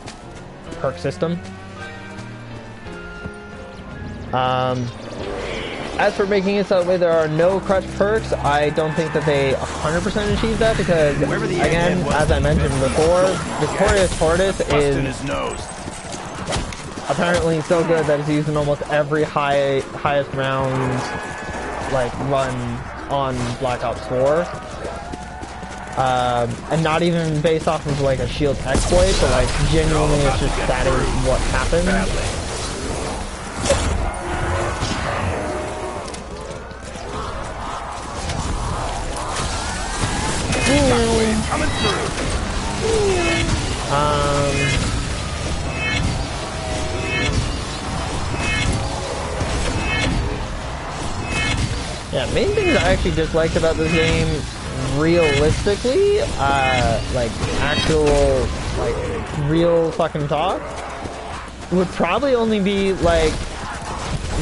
perk system. As for making it so that way there are no crutch perks, I don't think that they 100% achieved that, because, again, as I mentioned before, Victorious Tortoise is apparently so good that it's used in almost every highest round, like, run on Black Ops 4. And not even based off of, like, a shield exploit, but, like, genuinely it's just that is what happens. Coming through. Yeah, main things I actually disliked about this game, realistically, like, actual, like, real fucking talk, would probably only be, like,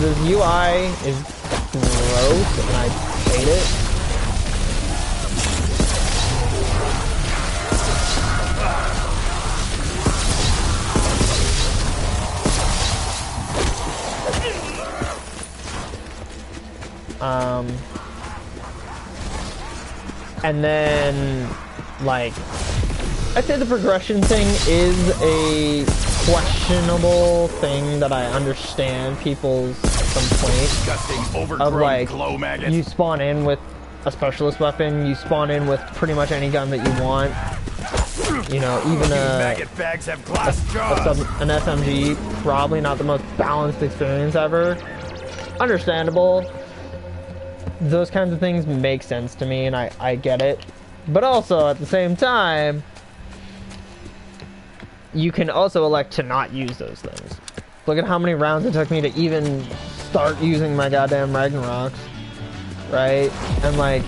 the UI is gross, and I hate it. And then, like, I'd say the progression thing is a questionable thing that I understand people's complaint of, like, you spawn in with a specialist weapon, you spawn in with pretty much any gun that you want, you know, even Maggot bags have glass jaws. an SMG, probably not the most balanced experience ever. Understandable. Those kinds of things make sense to me, and I get it. But also, at the same time, you can also elect to not use those things. Look at how many rounds it took me to even start using my goddamn Ragnaroks, right? And like,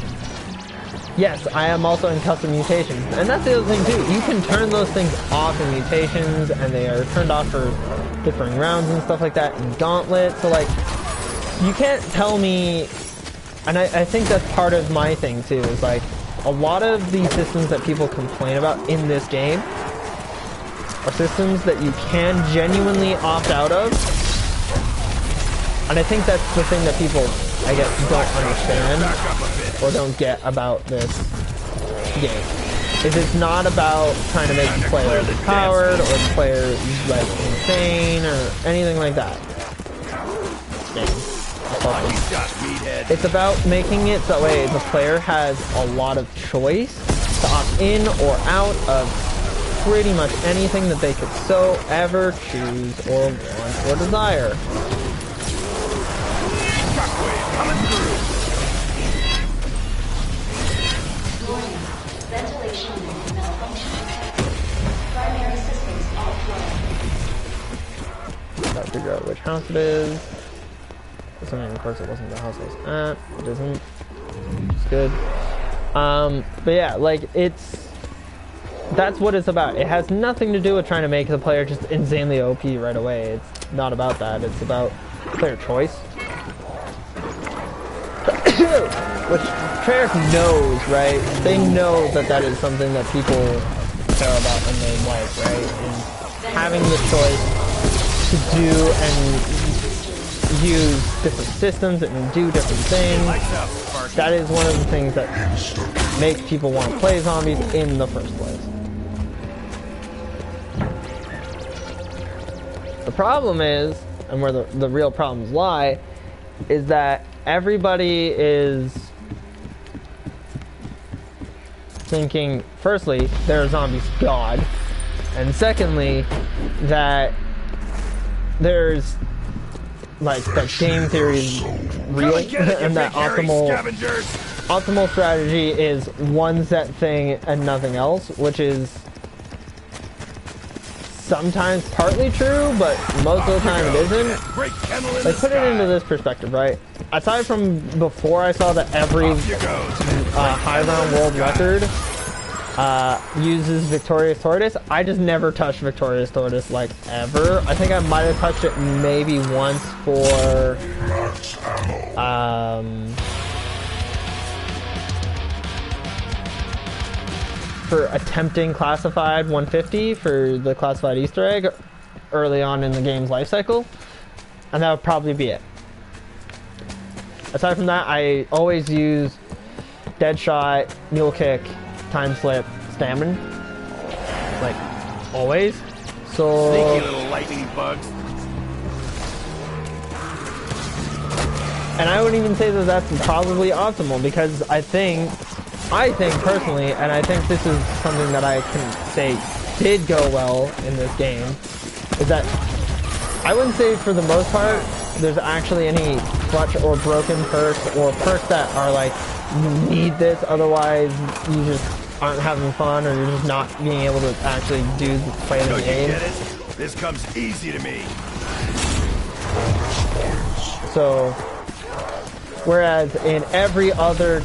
yes, I am also in custom mutations, and that's the other thing too. You can turn those things off in mutations, and they are turned off for differing rounds and stuff like that in Gauntlet. So like, you can't tell me, and I think that's part of my thing too, is like, a lot of the systems that people complain about in this game are systems that you can genuinely opt out of. And I think that's the thing that people, I guess, don't understand or don't get about this game. Is it's not about trying to make the player overpowered or the player like insane or anything like that. It's about making it so that way the player has a lot of choice to opt in or out of pretty much anything that they could so ever choose or want or desire. Ventilation malfunction detected. Primary systems offline. Gotta figure out which house it is. Assuming, of course, it wasn't the house I was at. It isn't. It's good. But yeah, like, that's what it's about. It has nothing to do with trying to make the player just insanely OP right away. It's not about that. It's about player choice. Which Treyarch knows, right? They know that that is something that people care about and they like, right? And having the choice to do and use different systems and do different things, that is one of the things that makes people want to play zombies in the first place. The problem is, and where the real problems lie, is that everybody is thinking, firstly, there are zombies God, and secondly, that there's like that game theory is real, and that optimal strategy is one set thing and nothing else, which is sometimes partly true, but most of the time it isn't. Like, put it into this perspective, right? Aside from before I saw that every high round world record uses Victorious Tortoise, I just never touched Victorious Tortoise, like, ever. I think I might have touched it maybe once for attempting Classified 150 for the Classified Easter egg early on in the game's life cycle, and that would probably be it. Aside from that, I always use Deadshot, Mule Kick, Time Slip, Stamina, like always. So sneaky little lightning bugs. And I wouldn't even say that that's probably optimal, because I think personally, and I think this is something that I can say did go well in this game, is that I wouldn't say for the most part there's actually any clutch or broken perks or perks that are like, you need this, otherwise you just aren't having fun, or you're just not being able to actually play the game. Get it? This comes easy to me. So, whereas in every other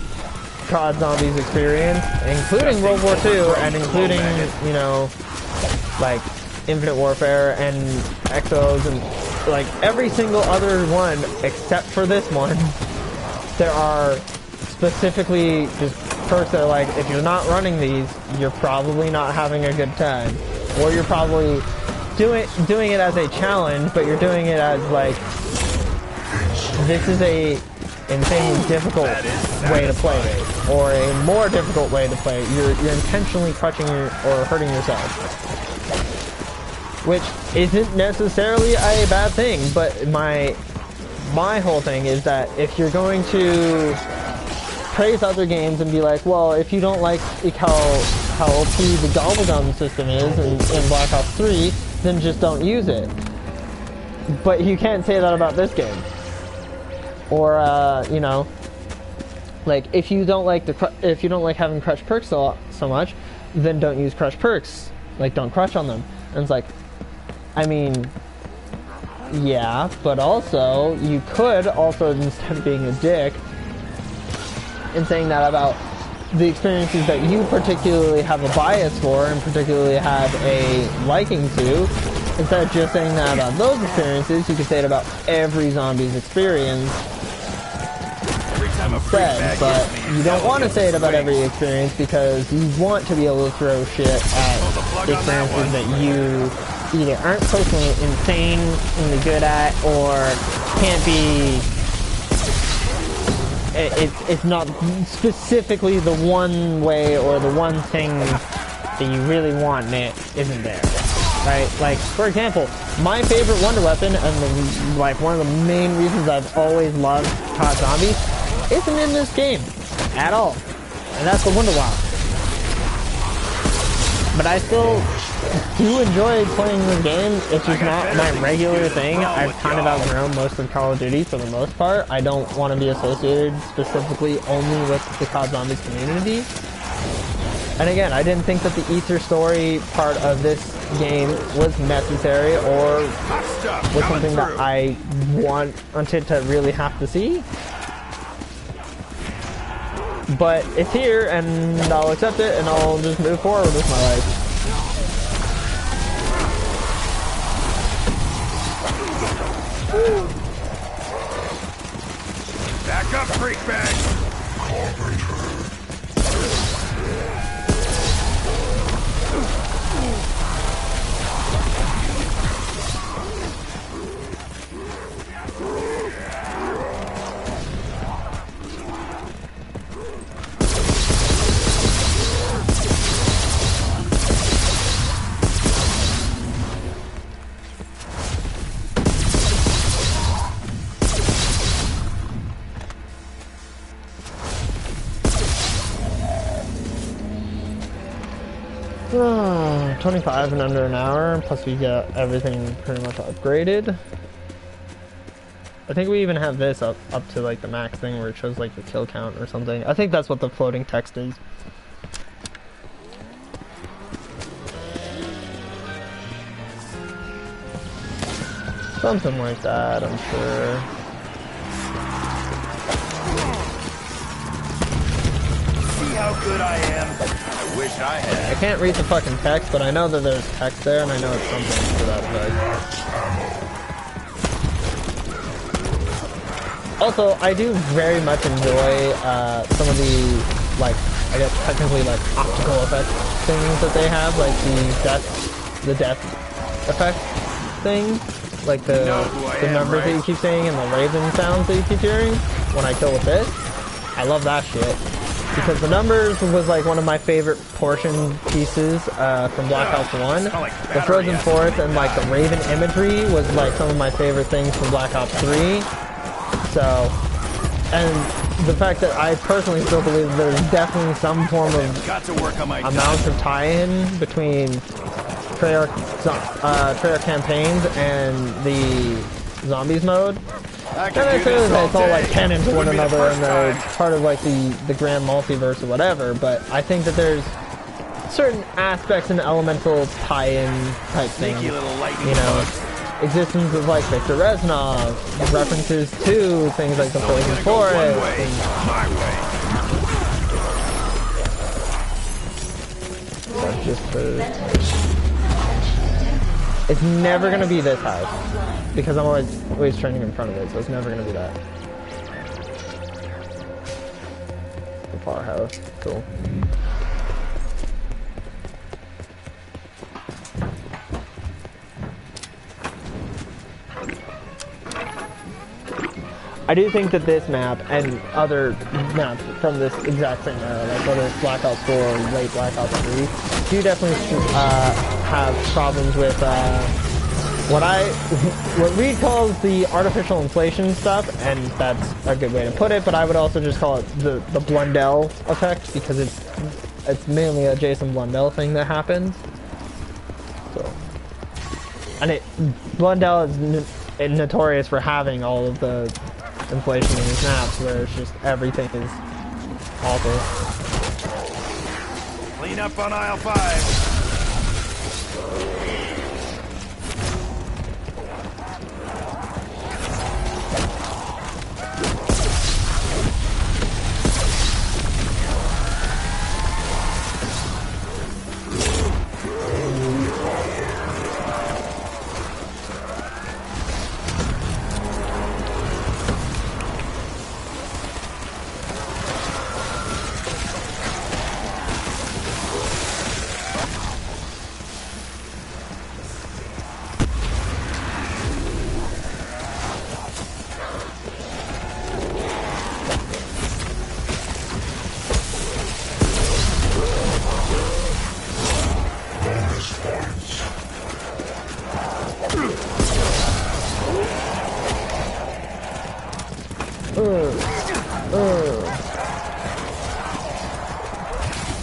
COD Zombies experience, including World War II, and including, you know, like Infinite Warfare and Exos, and like every single other one except for this one, there are specifically just perks that are like, if you're not running these, you're probably not having a good time, or you're probably doing it as a challenge, but you're doing it as like, this is a insanely difficult way to play it, or a more difficult way to play it. You're intentionally crushing or hurting yourself, which isn't necessarily a bad thing. But my whole thing is that if you're going to praise other games and be like, well, if you don't like how OP the Gobblegum system is in Black Ops 3, then just don't use it. But you can't say that about this game. Or, you know, like if you don't like having crush perks so much, then don't use crush perks. Like, don't crush on them. And it's like, I mean, yeah, but also you could also, instead of being a dick and saying that about the experiences that you particularly have a bias for and particularly have a liking to, instead of just saying that about those experiences, you could say it about every zombie's experience instead. But you don't want to say it about every experience because you want to be able to throw shit at experiences that you either aren't personally insanely good at or can't be. It's not specifically the one way or the one thing that you really want, and it isn't there, right? Like, for example, my favorite wonder weapon, and one of the main reasons I've always loved COD Zombies, isn't in this game at all, and that's the Wonder Wow. But I still do enjoy playing this game. It's just not my regular thing. I've kind of outgrown most of Call of Duty for the most part. I don't want to be associated specifically only with the COD Zombies community. And again, I didn't think that the Ether story part of this game was necessary or was something that I wanted to really have to see. But it's here, and I'll accept it, and I'll just move forward with my life. Back up, freak bag! Oh, 25 in under an hour, plus we get everything pretty much upgraded. I think we even have this up to like the max thing where it shows like the kill count or something. I think that's what the floating text is. Something like that, I'm sure. See how good I am? I wish I had. I can't read the fucking text, but I know that there's text there, and I know it's something to that effect. Also, I do very much enjoy some of the, like, I guess technically like optical effect things that they have, like the death effect thing, like the numbers that you keep saying and the raven sounds that you keep hearing when I kill with this. I love that shit. Because the numbers was like one of my favorite portion pieces from Black Ops 1. The Frozen Forest and like the Raven imagery was like some of my favorite things from Black Ops 3. So, and the fact that I personally still believe there's definitely some form of amount of tie-in between Treyarch campaigns and the Zombies mode. And I say that it's all like canon to one another and they're part of like the grand multiverse or whatever, but I think that there's certain aspects and elemental tie-in type things, you know, existence of like Victor Reznov, references to things like the Frozen Forest. It's never gonna be this high because I'm always training in front of it, so it's never gonna be that. The powerhouse, cool. I do think that this map and other maps from this exact same era, like whether it's Black Ops 4 or late Black Ops 3, do definitely have problems with what I what Reed calls the artificial inflation stuff, and that's a good way to put it, but I would also just call it the Blundell effect, because it's mainly a Jason Blundell thing that happens. So, and Blundell is notorious for having all of the inflation in his maps, where it's just everything is awful. Clean up on aisle 5.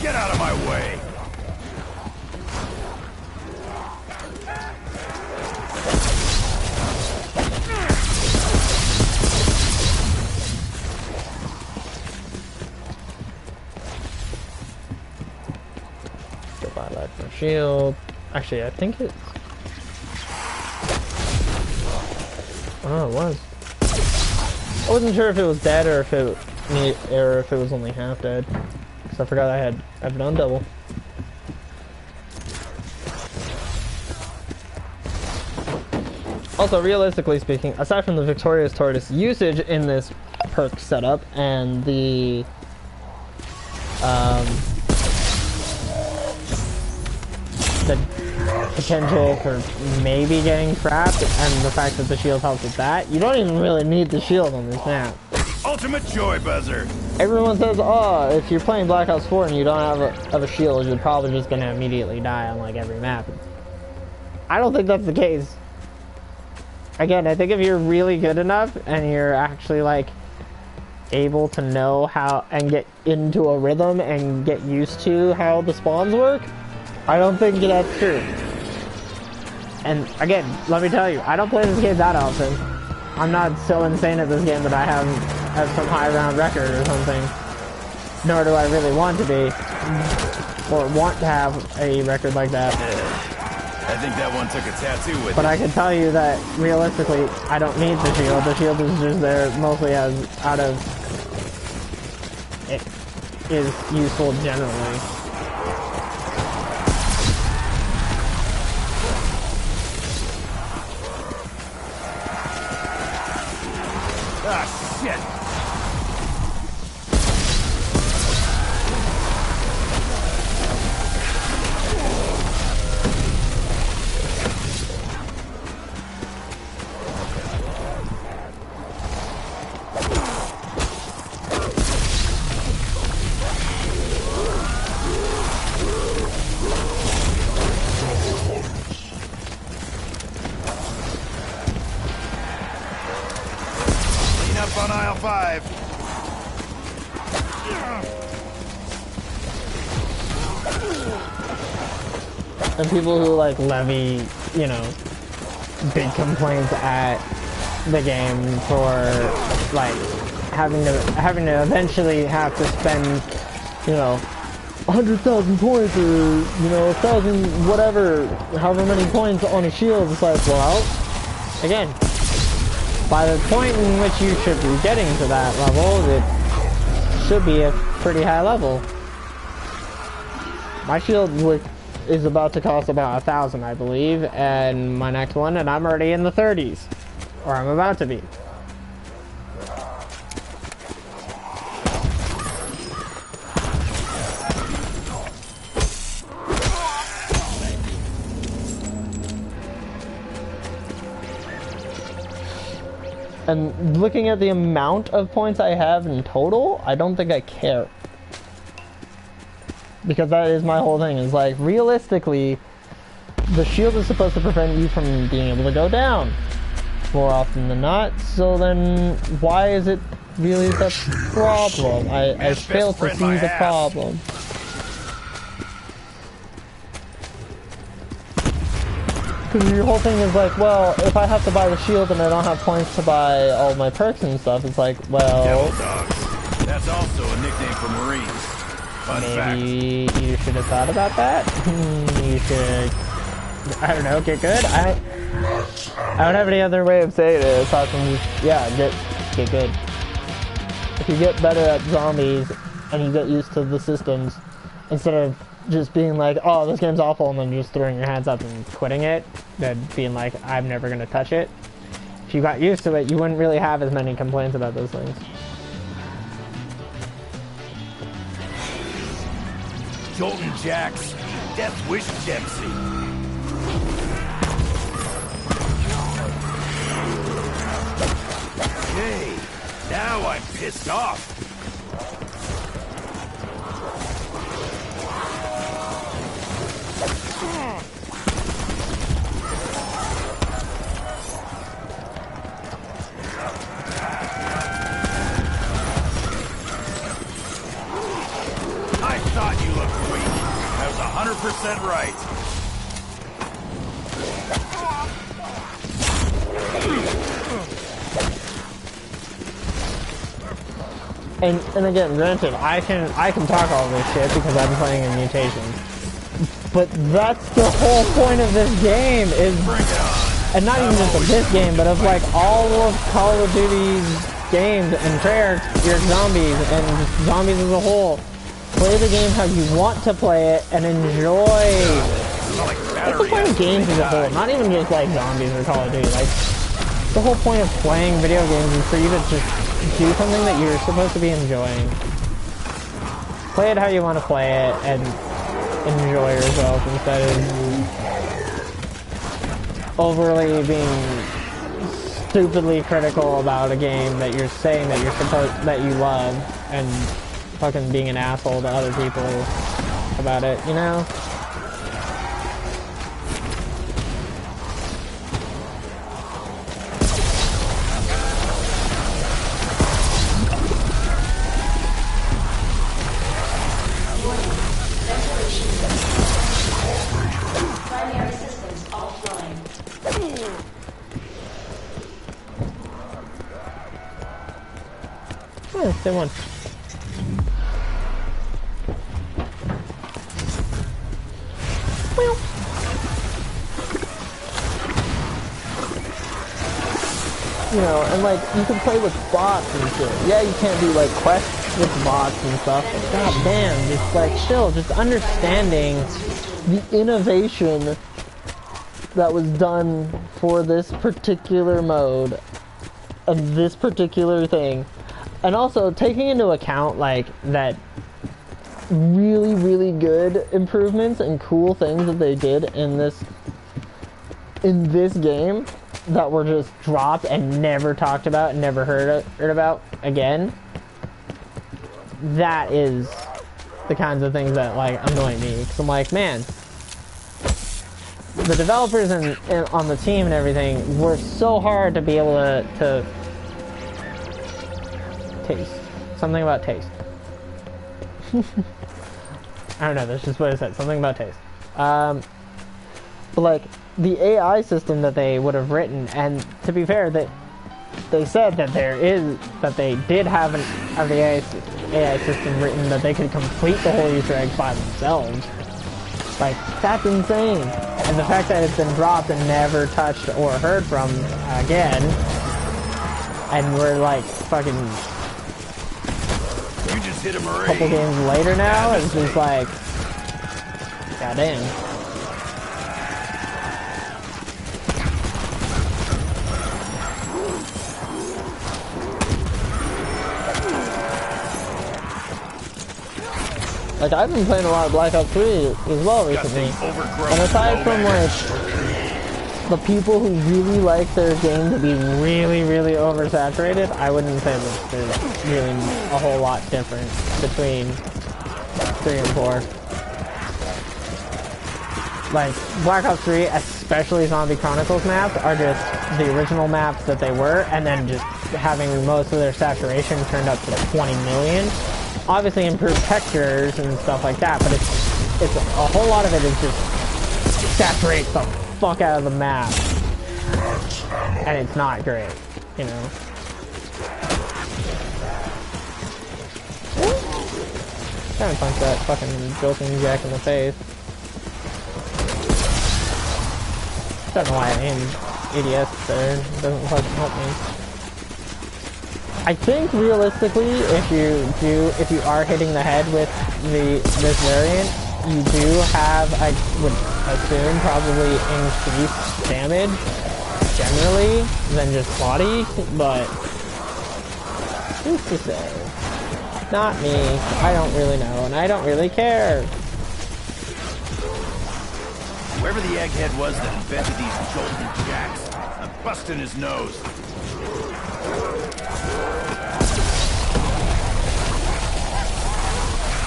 Get out of my way! Goodbye, life for shield. Actually, I think it's... Oh, it was. I wasn't sure if it was dead or if it was only half dead. Because I forgot I've done double. Also, realistically speaking, aside from the Victorious Tortoise usage in this perk setup and the potential for maybe getting trapped and the fact that the shield helps with that, you don't even really need the shield on this map. Ultimate joy buzzer! Everyone says, oh, if you're playing Black Ops 4 and you don't have a shield, you're probably just gonna immediately die on like every map. I don't think that's the case. Again, I think if you're really good enough and you're actually like able to know how and get into a rhythm and get used to how the spawns work, I don't think that's true. And again, let me tell you, I don't play this game that often. I'm not so insane at this game that I have some high round record or something. Nor do I really want to be, or want to have a record like that. I think that one took a tattoo with But it. I can tell you that realistically, I don't need the shield. The shield is just there mostly as out of it is useful generally. Ah, shit! On aisle 5. And people who like levy, you know, big complaints at the game for like having to eventually have to spend, you know, 100,000 points or, you know, 1,000 whatever, however many points on a shield. It's like, well, again, by the point in which you should be getting to that level, it should be a pretty high level. My shield is about to cost about 1,000, I believe, and my next one, and I'm already in the 30s. Or I'm about to be. And looking at the amount of points I have in total, I don't think I care. Because that is my whole thing, is like, realistically, the shield is supposed to prevent you from being able to go down. more often than not, so then why is it really the problem? I fail to see the problem. Because your whole thing is like, well, if I have to buy the shield and I don't have points to buy all my perks and stuff, it's like, well... Devil dogs. That's also a nickname for Marines. Fun maybe fact. you should have thought about that. You should... I don't know, get good? I don't have any other way of saying it aside from just, yeah, get good. If you get better at zombies and you get used to the systems, instead of just being like, oh, this game's awful, and then just throwing your hands up and quitting it, then being like, I'm never gonna touch it. If you got used to it, you wouldn't really have as many complaints about those things. Jolton Jacks. Death Wish Dempsey. Hey, now I'm pissed off. I thought you looked weak. I was 100% right. And again, granted, I can talk all this shit because I'm playing in mutations. But that's the whole point of this game is, and not even just of this game, but of like all of Call of Duty's games and Treyarch, your zombies and just zombies as a whole. Play the game how you want to play it and enjoy. That's the point of games as a whole, not even just like zombies or Call of Duty. Like the whole point of playing video games is for you to just do something that you're supposed to be enjoying. Play it how you want to play it and enjoy yourself instead of overly being stupidly critical about a game that you're saying that that you love and fucking being an asshole to other people about it, you know? Primary systems offline. Oh, same one. You know, and like, you can play with bots and shit. Yeah, you can't do like quests with bots and stuff, but god damn, just like, still, just understanding the innovation that was done for this particular mode of this particular thing. And also taking into account like that really, really good improvements and cool things that they did in this game that were just dropped and never talked about and never heard about again. That is the kinds of things that like annoy me, because I'm like, man, the developers and on the team and everything worked so hard to be able to taste. Something about taste. I don't know, that's just what it said. Something about taste. But like, the AI system that they would have written, and to be fair, that they said that they did have the AI system written that they could complete the whole Easter egg by themselves. Like, that's insane. And the fact that it's been dropped and never touched or heard from again, and we're like fucking Hit a Marine. couple games later now, it's just like, goddamn. Like, I've been playing a lot of Black Ops 3 as well recently, and aside from like the people who really like their game to be really, really oversaturated, I wouldn't say that there's really a whole lot different between 3 and 4. Like, Black Ops 3, especially Zombie Chronicles maps, are just the original maps that they were, and then just having most of their saturation turned up to 20 million. Obviously improved textures and stuff like that, but it's a whole lot of it is just saturates the fuck out of the map, and it's not great, you know. Trying to punch that fucking joking jack in the face. I don't know why I aimed ADS there. It doesn't fucking help me. I think realistically, if you are hitting the head with this variant, you do have, I would assume, probably increased damage generally than just body, but who's to say? Not me. I don't really know, and I don't really care. Whoever the egghead was that invented these golden jacks, I'm busting his nose.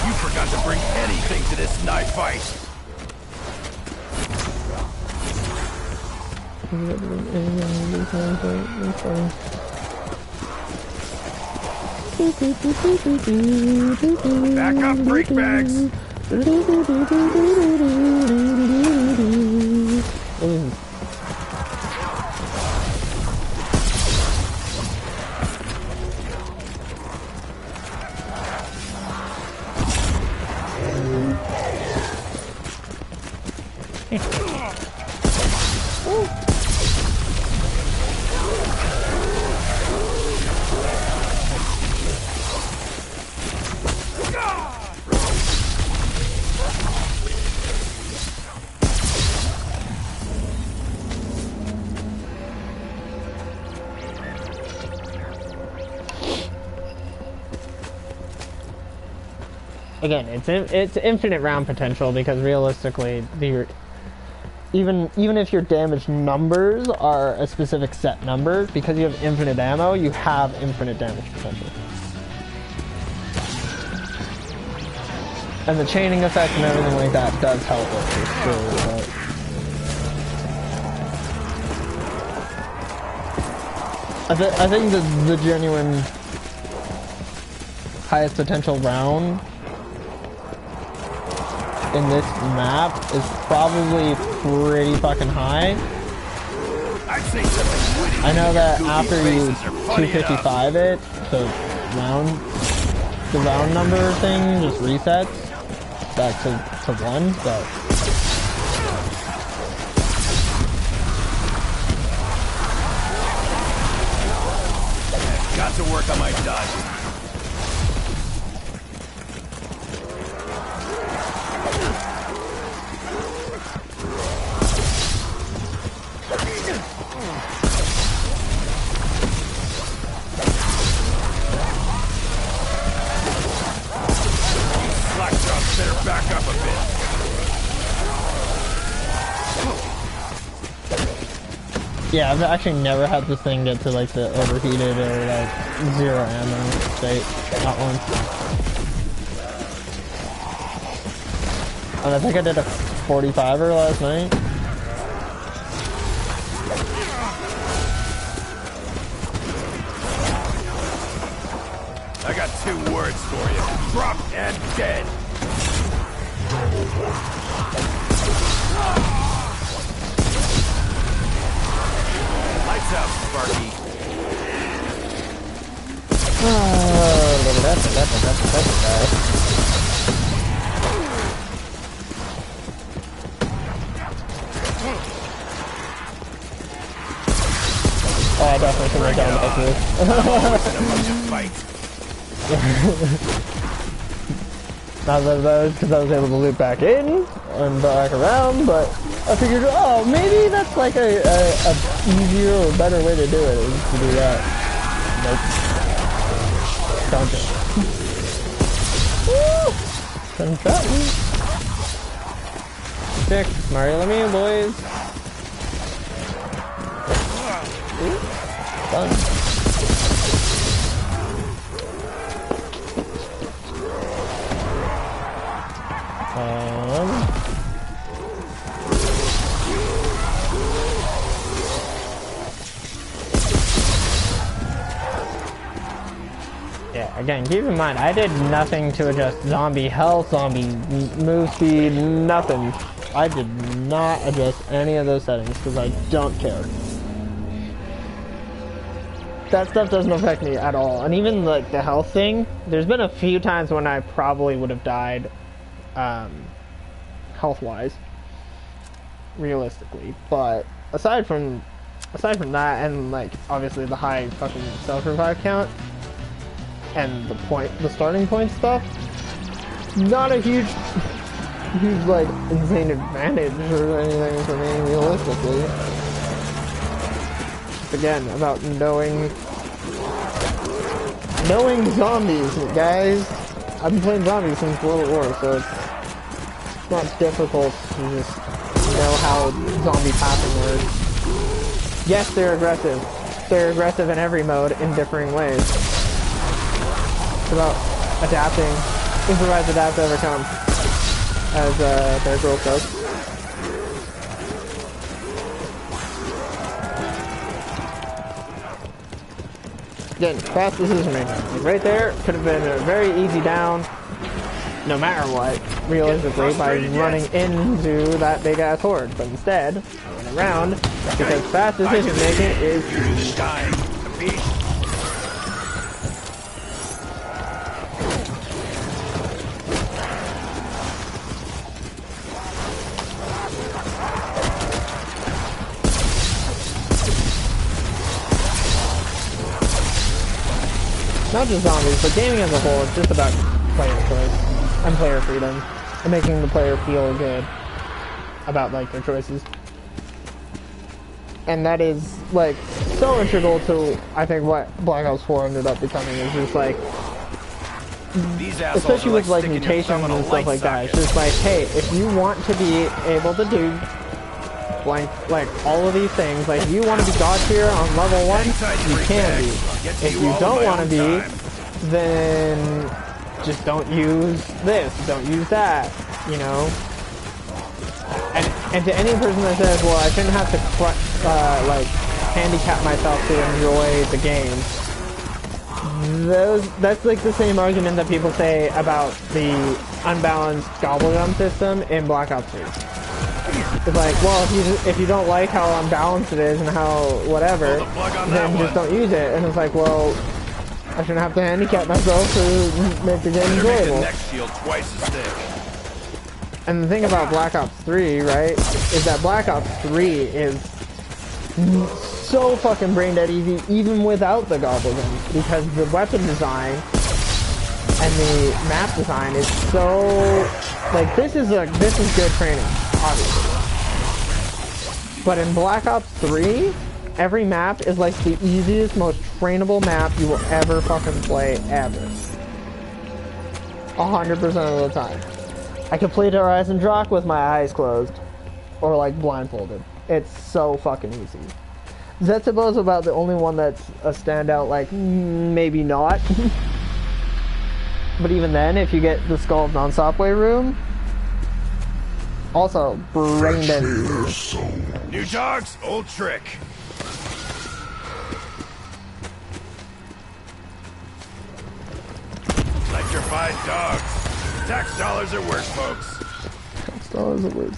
You forgot to bring anything to this knife fight. Back up, break bags! Again, it's infinite round potential because realistically, even if your damage numbers are a specific set number, because you have infinite ammo, you have infinite damage potential. And the chaining effect and everything like that does help with this too, but I think the genuine highest potential round in this map is probably pretty fucking high. I know that after you 255 it, the round number thing just resets back to 1, but got to work on my dodge. Back up a bit. Yeah, I've actually never had this thing get to like the overheated or like 0 ammo state. Not once. And I think I did a 45er last night. I got 2 words for you. Drop and dead. Lights out, Sparky. Oh, I definitely should have done that. Not that was because I was able to loop back in and back around, but I figured, oh, maybe that's like a easier or better way to do it, is to do that. Nope. Don't do it. Woo! Couldn't trap me. 6, Mario Lemieux, boys. Ooh. Done. Yeah, again, keep in mind, I did nothing to adjust zombie health, zombie move speed, nothing. I did not adjust any of those settings because I don't care. That stuff doesn't affect me at all. And even like the health thing, there's been a few times when I probably would have died health-wise, realistically. But aside from that, and like obviously the high fucking self-revive count, and the starting point stuff, not a huge like insane advantage or anything for me realistically. Just again about knowing zombies, guys. I've been playing zombies since World War, so it's not difficult to just know how zombie pattern works. Yes, they're aggressive. They're aggressive in every mode in differing ways. It's about adapting, improvise, adapt, overcome, as Bear Grylls says. Again, fast decision making. Right there, could have been a very easy down, no matter what, realistically, by running into that big ass horde. But instead, I went around because fast decision making is Time. not just zombies, but gaming as a whole is just about player choice and player freedom and making the player feel good about like their choices. And that is like so integral to I think what Black Ops 4 ended up becoming is just like, These assholes especially are with like sticking your mutations thumb in a and stuff light like that. It's socket. just like, hey, if you want to be able to do blank, like all of these things, like if you want to be God tier on level 1, you can be. If you don't want to be, then just don't use this, don't use that, you know. And to any person that says, well, I shouldn't have to like handicap myself to enjoy the game, that's like the same argument that people say about the unbalanced gobblegum system in Black Ops 3. It's like, well, if you don't like how unbalanced it is and how whatever, then just don't use it. And it's like, well, I shouldn't have to handicap myself to make the game Make the enjoyable. next shield twice as thick. And the thing about Black Ops 3, right, is that Black Ops 3 is so fucking brain dead easy even without the gobblegum, because the weapon design and the map design is so like this is good training, obviously. But in Black Ops 3, every map is like the easiest, most trainable map you will ever fucking play ever. 100% of the time. I can play Horizon Rock with my eyes closed. Or like blindfolded. It's so fucking easy. Zetsubo's about the only one that's a standout, like, maybe not. But even then, if you get the Skull of Non-Stopway room, also brain dead easy. New dogs, old trick. Electrified dogs. Tax dollars at work, folks. Tax dollars at work.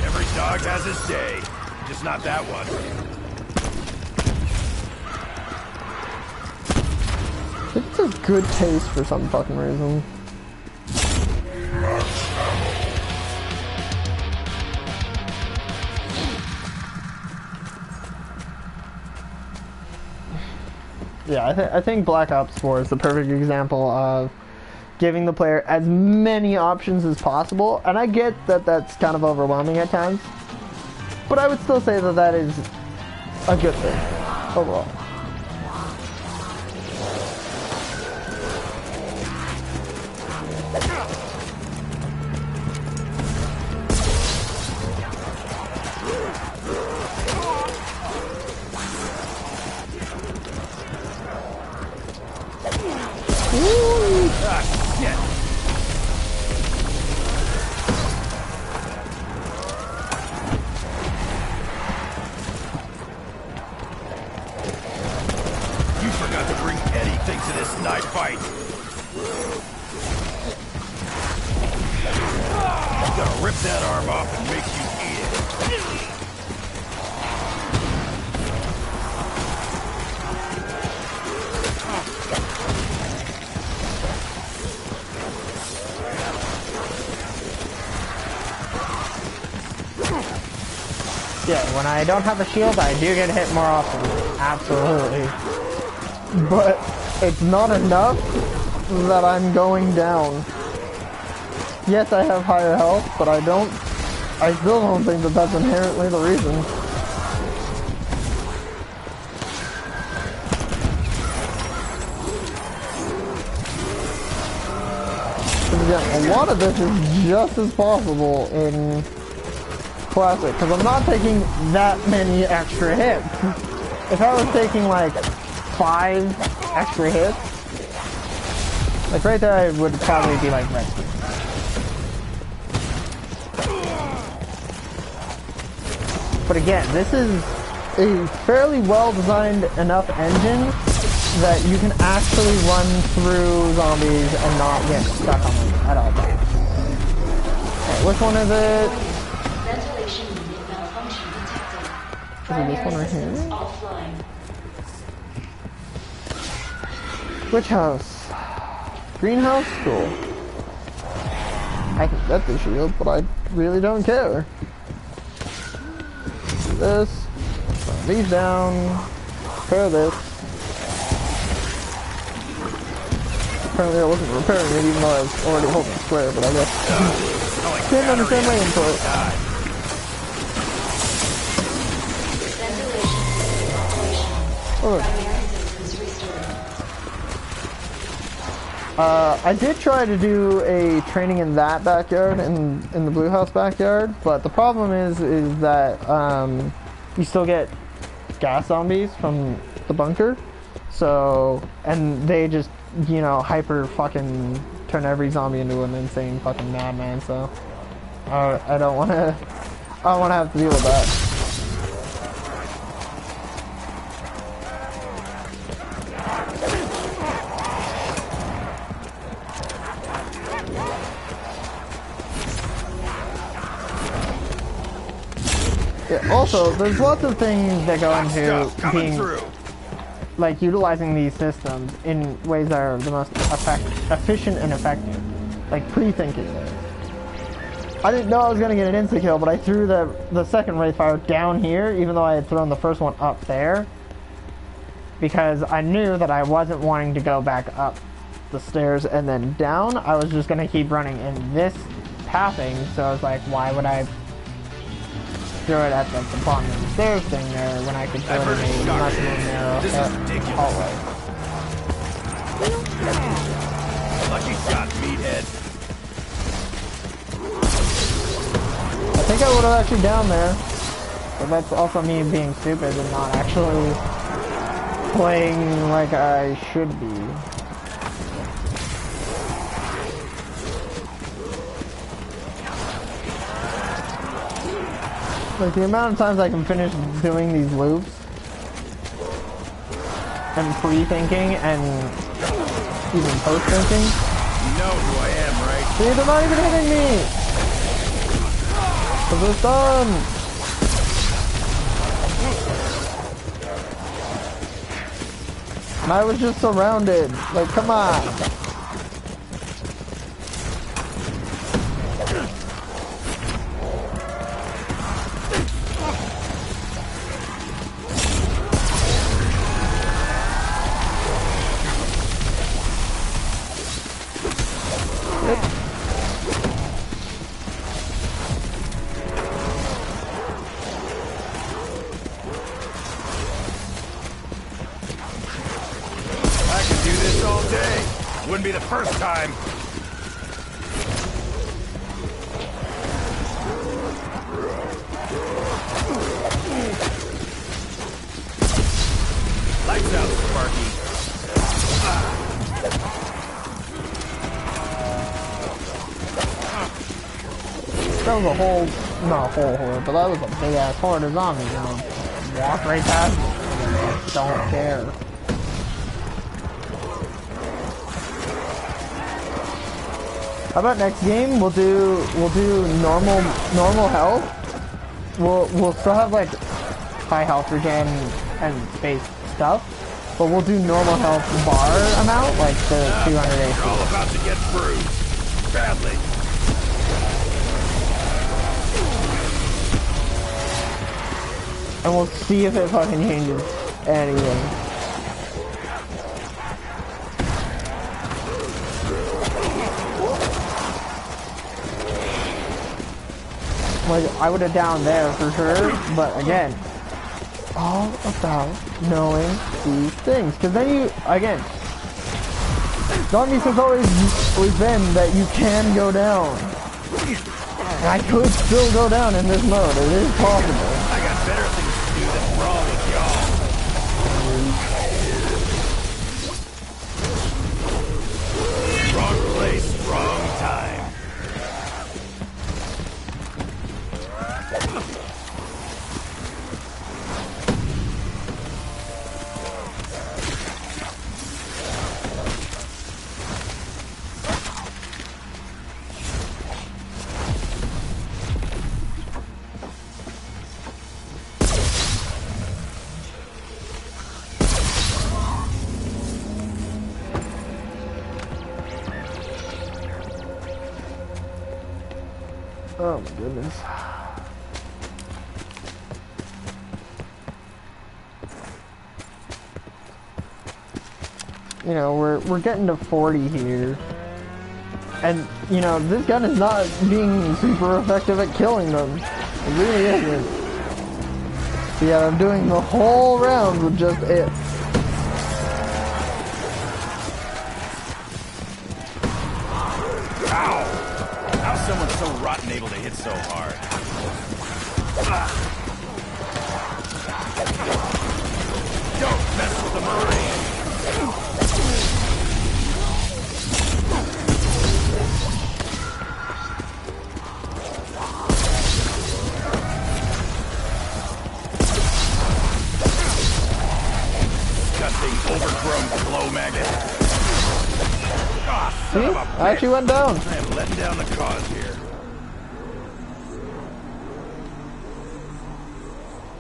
Every dog has his day, just not that one. It's a good taste for some fucking reason. Yeah, I think Black Ops 4 is the perfect example of giving the player as many options as possible, and I get that that's kind of overwhelming at times, but I would still say that that is a good thing overall. Knife fight. I'm gonna rip that arm off and make you eat it. Yeah, when I don't have a shield, I do get hit more often. Absolutely. But it's not enough that I'm going down. Yes, I have higher health, but I still don't think that that's inherently the reason. Again, a lot of this is just as possible in Classic, because I'm not taking that many extra hits. If I was taking like 5 extra hits, like right there I would probably be like resting. But again, this is a fairly well designed enough engine that you can actually run through zombies and not get stuck on them at all times. Okay, which one is it? Ventilation unit malfunction detected. Is it this Primary one right here? systems offline. Which house? Greenhouse? Cool. I can get the shield, but I really don't care. This. Put these down. Repair this. Apparently I wasn't repairing it even though I was already holding square, but I guess didn't understand my input. Ventilation Okay. primary systems restored. I did try to do a training in that backyard, in the blue house backyard, but the problem is that you still get gas zombies from the bunker. So, and they just, you know, hyper fucking turn every zombie into an insane fucking madman. So, I don't want to have to deal with that. Yeah, also, there's lots of things that go into being, like, utilizing these systems in ways that are the most efficient and effective. Like, pre-thinking. I didn't know I was going to get an insta-kill, but I threw the second Wraithfire down here, even though I had thrown the first one up there. Because I knew that I wasn't wanting to go back up the stairs and then down. I was just going to keep running in this pathing, so I was like, why would I throw it at like the bottom of the stairs thing there when I could throw it in a much more narrow hallway. Lucky shot, meathead. I think I would have actually down there, but that's also me being stupid and not actually playing like I should be. Like, the amount of times I can finish doing these loops and pre-thinking and even post-thinking. You know who I am, right? See, they're not even hitting me! Cause it's done! And I was just surrounded. Like, come on! I could do this all day. Wouldn't be the first time. Lights out, Sparky. That was a whole, not a whole horde, but that was a big ass horde of zombies, and they walked right past me. I don't care. How about next game? We'll do normal health. We'll still have like high health regen and space stuff, but we'll do normal health bar amount, like the 200 AC. You're all about to get bruised. Badly. And we'll see if it fucking changes anything. Like, I would have down there for sure, but again, all about knowing these things. Because then you, again, zombies has always been that you can go down. And I could still go down in this mode. It is possible. I got better things to do than brawl with y'all. Wrong place, wrong time. Oh my goodness. You know, we're getting to 40 here. And, you know, this gun is not being super effective at killing them. It really isn't. So yeah, I'm doing the whole round with just it. How's someone so rotten able to hit so hard? Don't mess with the Marine! Disgusting, overgrown glow maggot. See? I actually went down. I am letting down the cause here.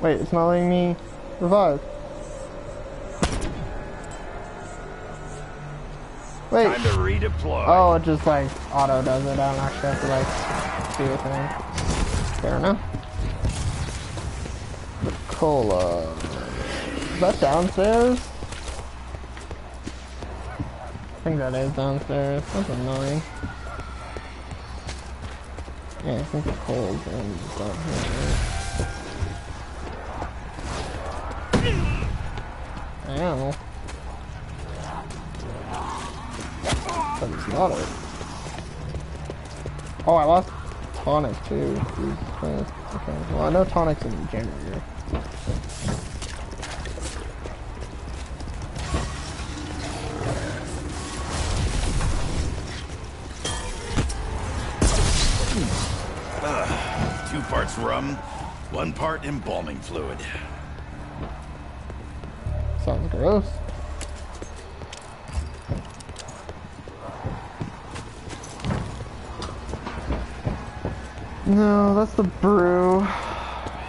Wait, it's not letting me revive. Wait. Time to redeploy. Oh, it just like auto does it. I don't actually have to like do a thing. Fair enough. The cola. Is that downstairs? I think that is downstairs. That's annoying. Yeah, I think the cola's down here. Ow. But it's not it. Oh, I lost tonic too. Jesus Christ. Okay, well I know tonic's in the generator. Two parts rum, 1 part embalming fluid. Sounds gross. No, that's the brew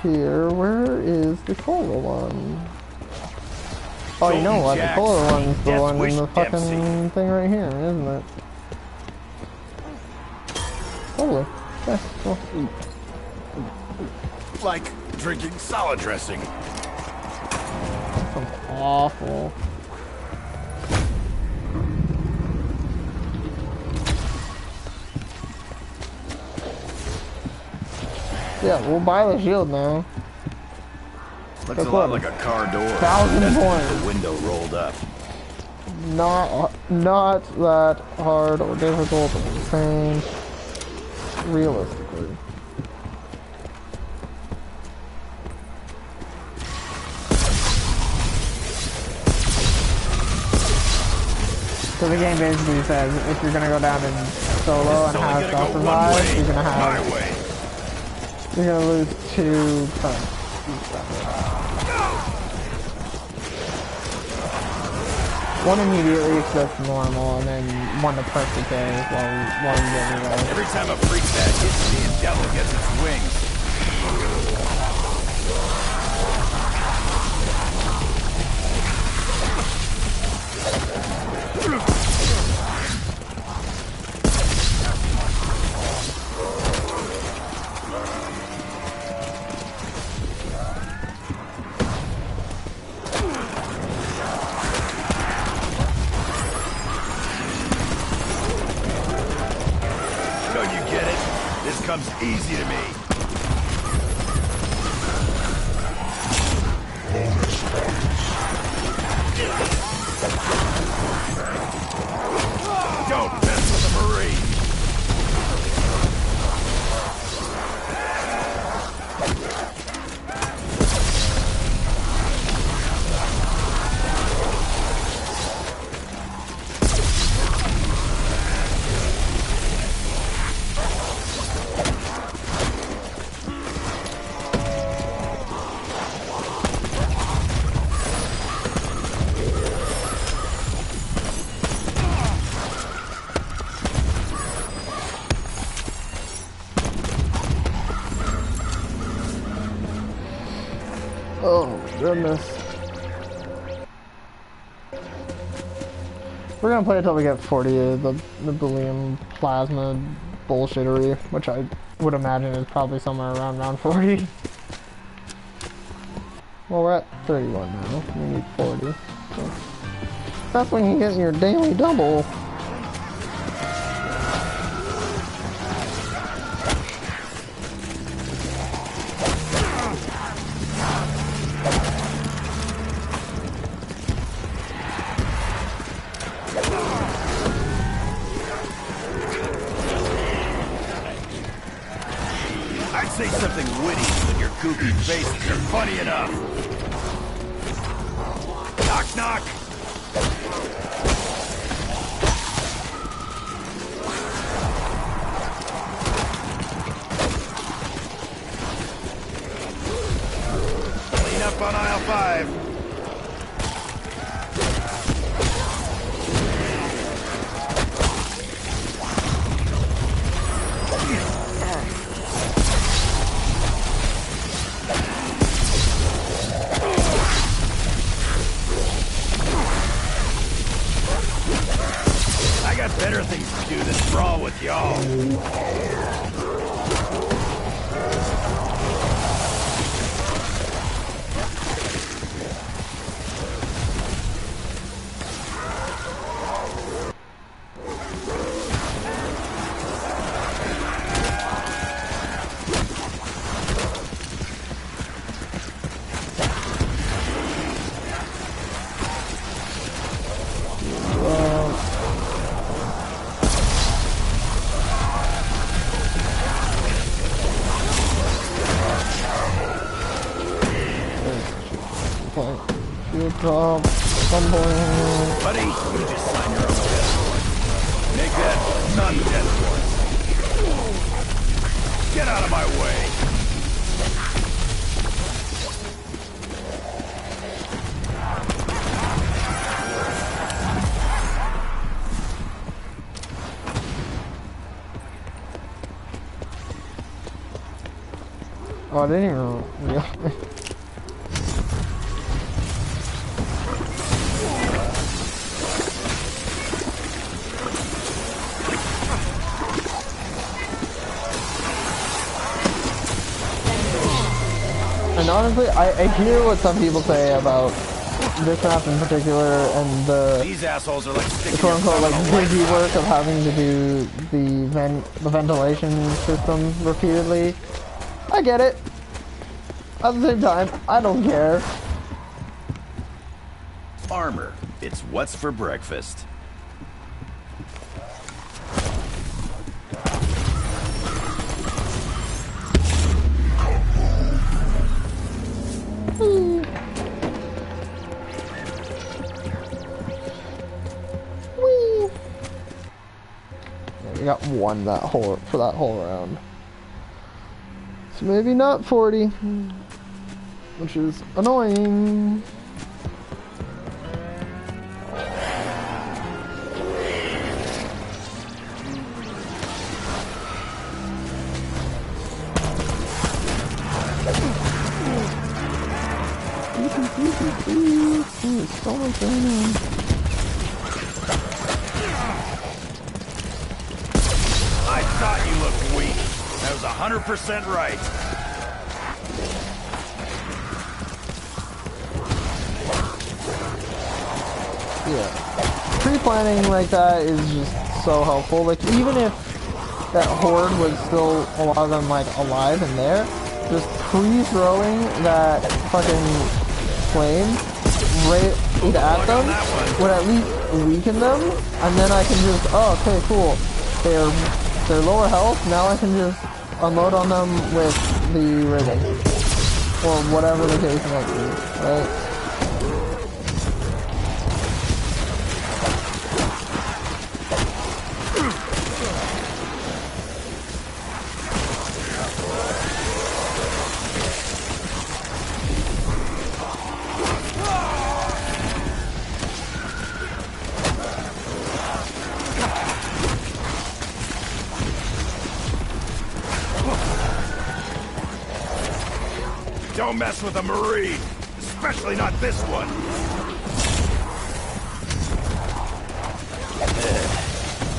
here. Where is the cola one? Oh, you know what? The cola one's the one in the fucking thing right here, isn't it? Totally. Yeah, cool. Like drinking salad dressing. Sounds awful. Yeah, we'll buy the shield now. Looks a lot like a car door. 1,000 points. The window rolled up. Not that hard or difficult or insane. Realistically. So the game basically says if you're gonna go down in solo and have self-revive, you're gonna have you're gonna lose 2 points each time. One immediately because that's normal, and then one to press decay while you get reload. Every time a freak bat hits me and Devil gets its wings. So you get it? This comes easy to me. Don't mess with the Marine. Oh, goodness. We're gonna play until we get 40 of the Boolean plasma bullshittery, which I would imagine is probably somewhere around round 40. Well, we're at 31 now. We need 40. So that's when you get your daily double. I'd say something witty when your goofy faces are funny enough. Knock, knock. Clean up on aisle 5. I got better things to do than brawl with y'all. Field drop, stumbling. Buddy, you just sign your own death warrant. Make that non-death warrant. Get out of my way. Oh, I didn't even realize. And honestly, I hear what some people say about this map in particular and These assholes are like the sticking quote unquote like your thumb in a busy light work of having to do the ventilation system repeatedly. I get it. At the same time, I don't care. armor. It's what's for breakfast. We got one for that whole round. So maybe not 40, which is annoying. So much going on. I thought you looked weak. That was 100% right. Yeah. Pre-planning like that is just so helpful. Like, even if that horde was still, a lot of them, like, alive and there, just pre-throwing that fucking flame right at them would at least weaken them, and then I can just, oh, okay, cool. They're lower health, now I can just unload on them with the ribbon. Or whatever the case might be, right? Don't mess with a Marine, especially not this one.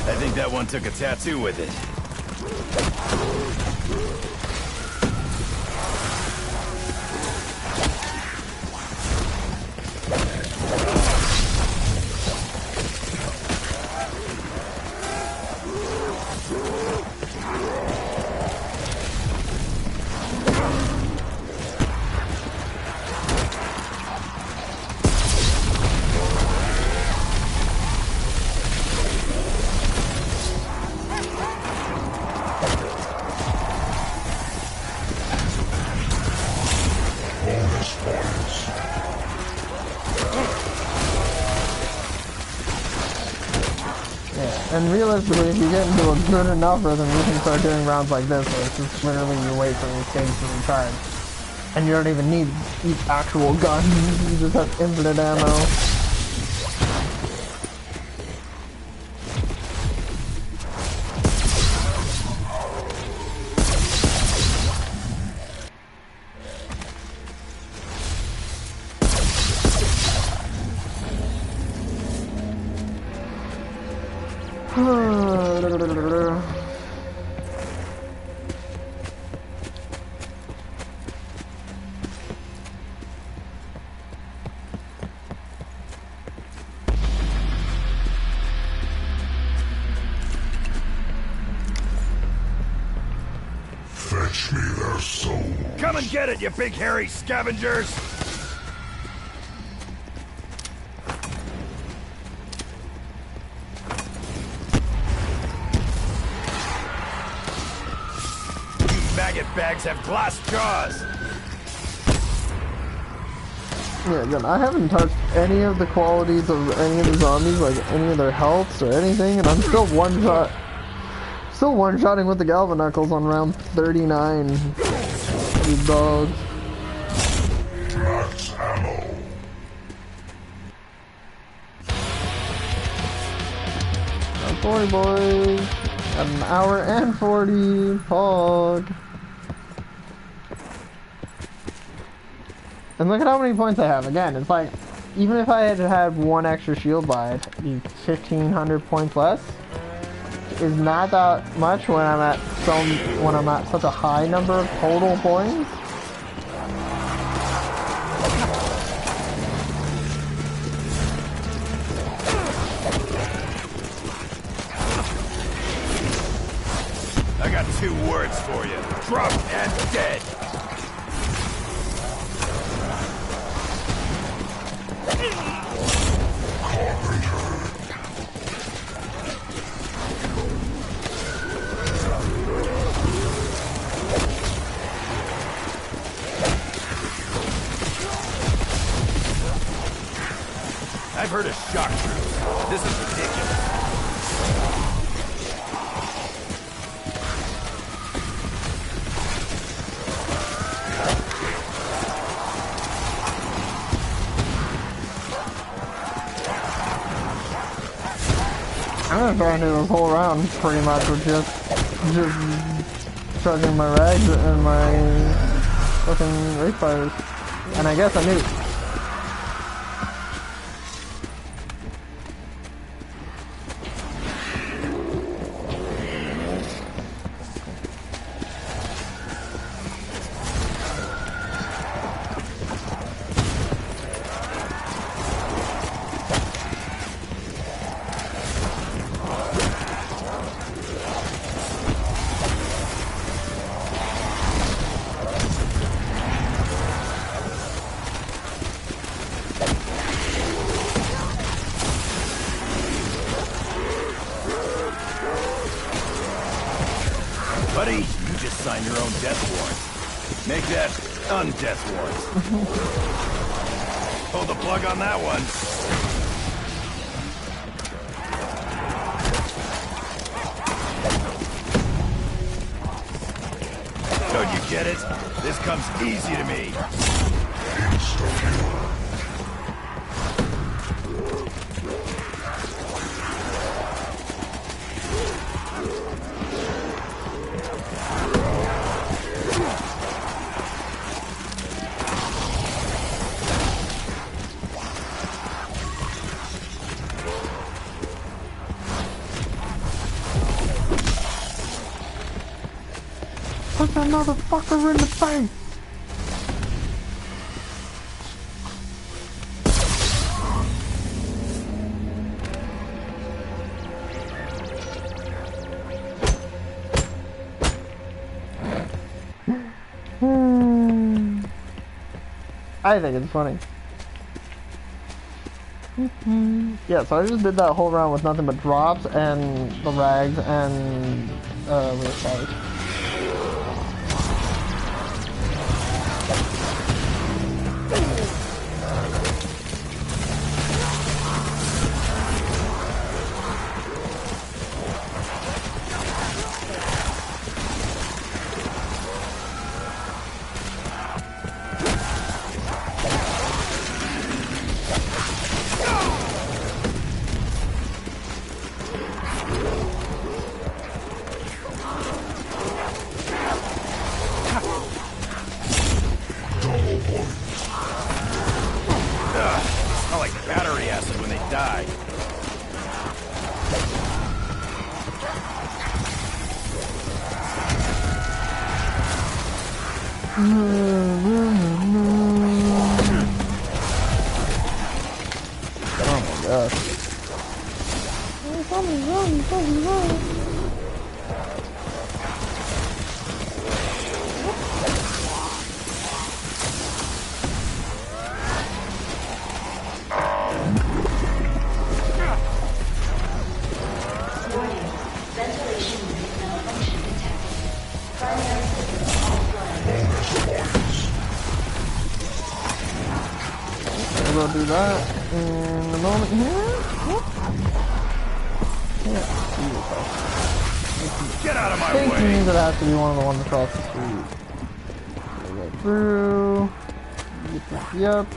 I think that one took a tattoo with it. And realistically, if you get into a good enough rhythm, you can start doing rounds like this, where it's just literally you wait for your stage to recharge. And you don't even need each actual gun, you just have infinite ammo. Fetch me their soul. Come and get it, you big hairy scavengers! You maggot bags have glass jaws! Yeah, again, I haven't touched any of the qualities of any of the zombies, like any of their healths or anything, and I'm still one-shotting with the Galvanuckles on round 39. You dogs. Max ammo. Round 40, boys. At an hour and 40. Pog. And look at how many points I have. Again, it's like, even if I had had one extra shield by, it'd be 1,500 points less. Is not that much when I'm at such a high number of total points. I got 2 words for you. Drunk and dead. I've heard of shock troops. This is ridiculous. I'm gonna try and do this whole round pretty much with just charging my rags and my fucking race fires. And I guess I knew death warrant. Pull the plug on that one. Don't you get it? This comes easy to me. Put that motherfucker in the face! I think it's funny. Yeah, so I just did that whole round with nothing but drops and the rags and real. We'll do that in a moment here. Get out of my I think way! it means it has to be one of the ones across the street. Go through. Yep.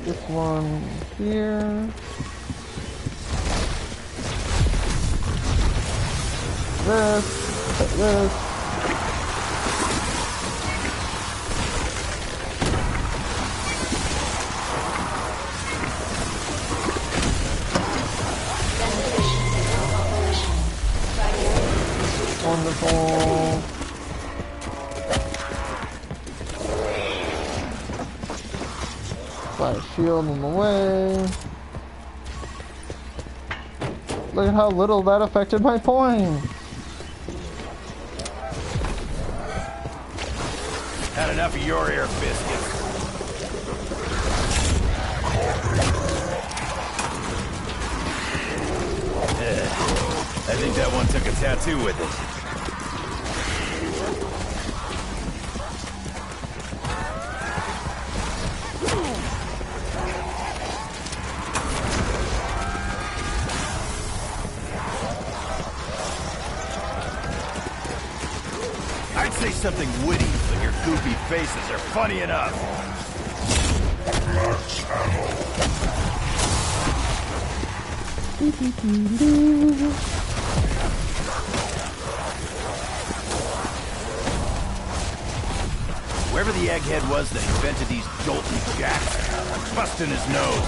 This one here. This. Wonderful. Flash shield on the way. Look at how little that affected my points. Had enough of your air biscuits. I think that one took a tattoo with it. I'd say something witty, but your goofy faces are funny enough. Max ammo. Whoever the egghead was that invented these Jolton jacks, busting his nose.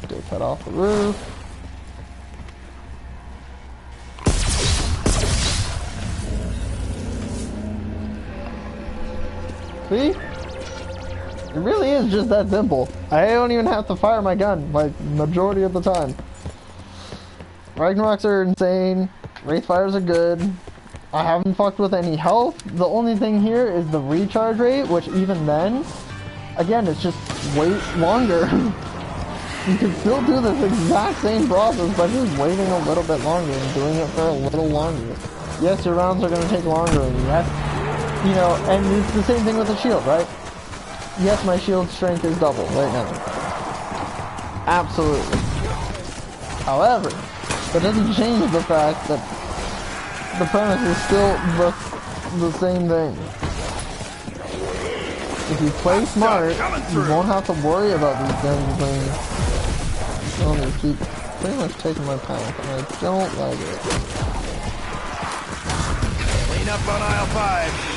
Go cut off the roof. See? It really is just that simple. I don't even have to fire my gun, like, majority of the time. Ragnaroks are insane. Wraithfires are good. I haven't fucked with any health. The only thing here is the recharge rate, which even then, again, it's just wait longer. You can still do this exact same process by just waiting a little bit longer and doing it for a little longer. Yes, your rounds are going to take longer, and yes, you know, and it's the same thing with the shield, right? Yes, my shield strength is double right now. Absolutely. However, that doesn't change the fact that the premise is still the same thing. If you play smart, you won't have to worry about these damn things. Oh, they keep pretty much taking my path, and I don't like it. Clean up on aisle 5.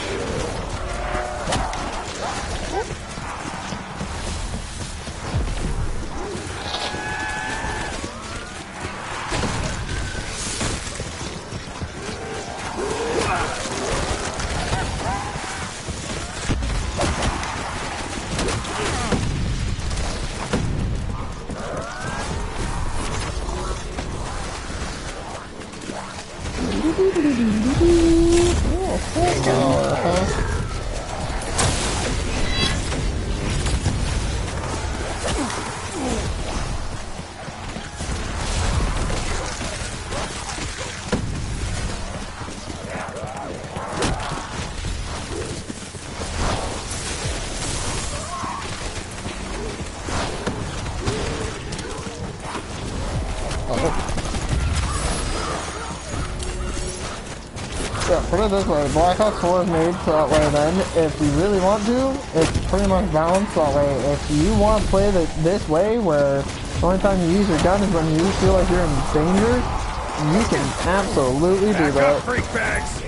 Yeah, put it this way, Black Ops 4 is made so that way then, if you really want to, it's pretty much balanced that way. If you want to play this way, where the only time you use your gun is when you feel like you're in danger, you can absolutely do that. Freak bags!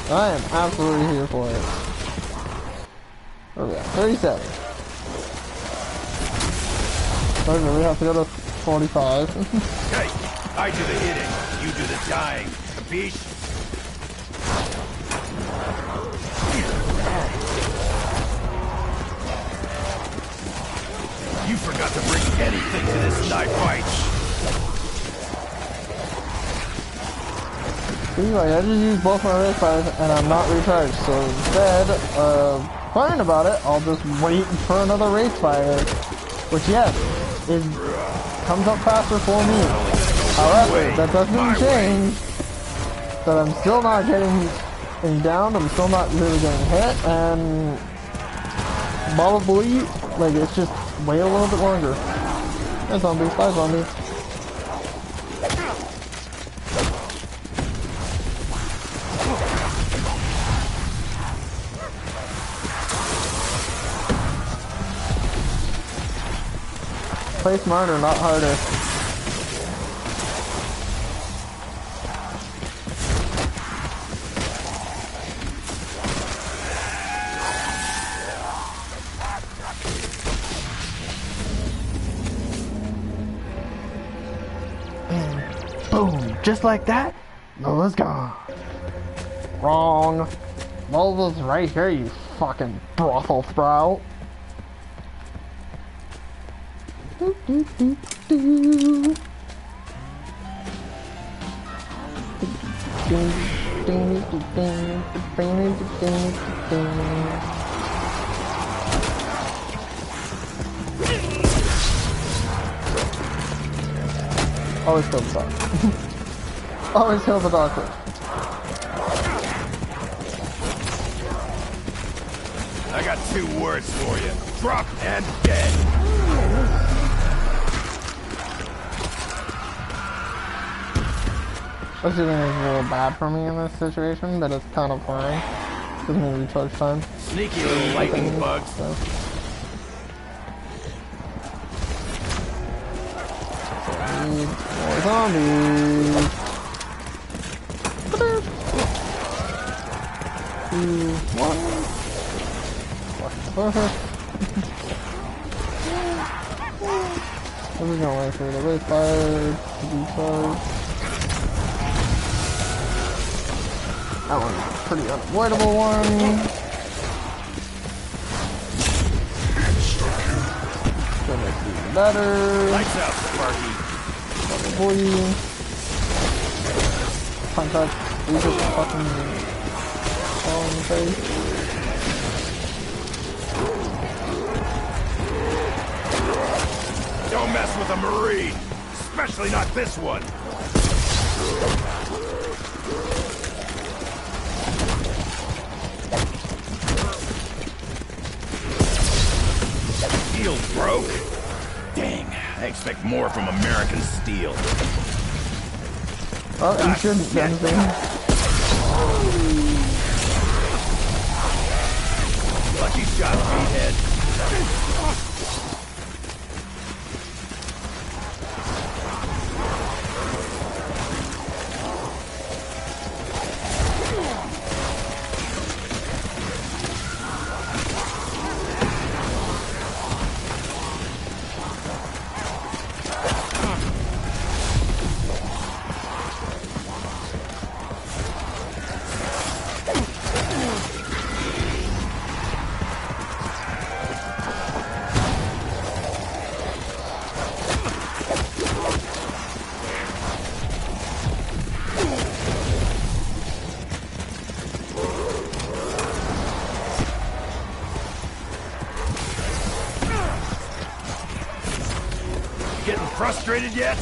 I am absolutely here for it. Okay, 37. So I really have to go to 45. Hey, I do the hitting, you do the dying. Capiche? You forgot to bring anything to this knife fight. See, like, I just used both my wrist fires and I'm not recharged, so instead of crying about it, I'll just wait for another race fire, which yes, comes up faster for me. However, that doesn't change that I'm still not getting downed, I'm still not really getting hit, and probably, like, it's just wait a little bit longer. Hey zombies, bye zombies. Play smarter, not harder. And boom, just like that, Lola's gone. Wrong. Lola's right here, you fucking brothel sprout. Do, do, do, do. Always kill the doctor. Always kill the doctor. I got 2 words for you. Drop and dead. Actually, it's a little bad for me in this situation, but it's kind of fine. Gives me recharge time. Sneaky little lightning bugs. So. Need more zombies. 2, 1. Perfect. I'm just gonna wait for the race fire to be charged. That one's a pretty unavoidable one. Gonna see better. Lights out, Sparky. Boy. Punch out. Leave it fucking all in the face. Don't mess with a Marine. Especially not this one. Steel broke. Dang, I expect more from American steel. Oh, you shouldn't do anything. Lucky shot, meathead. Getting frustrated yet?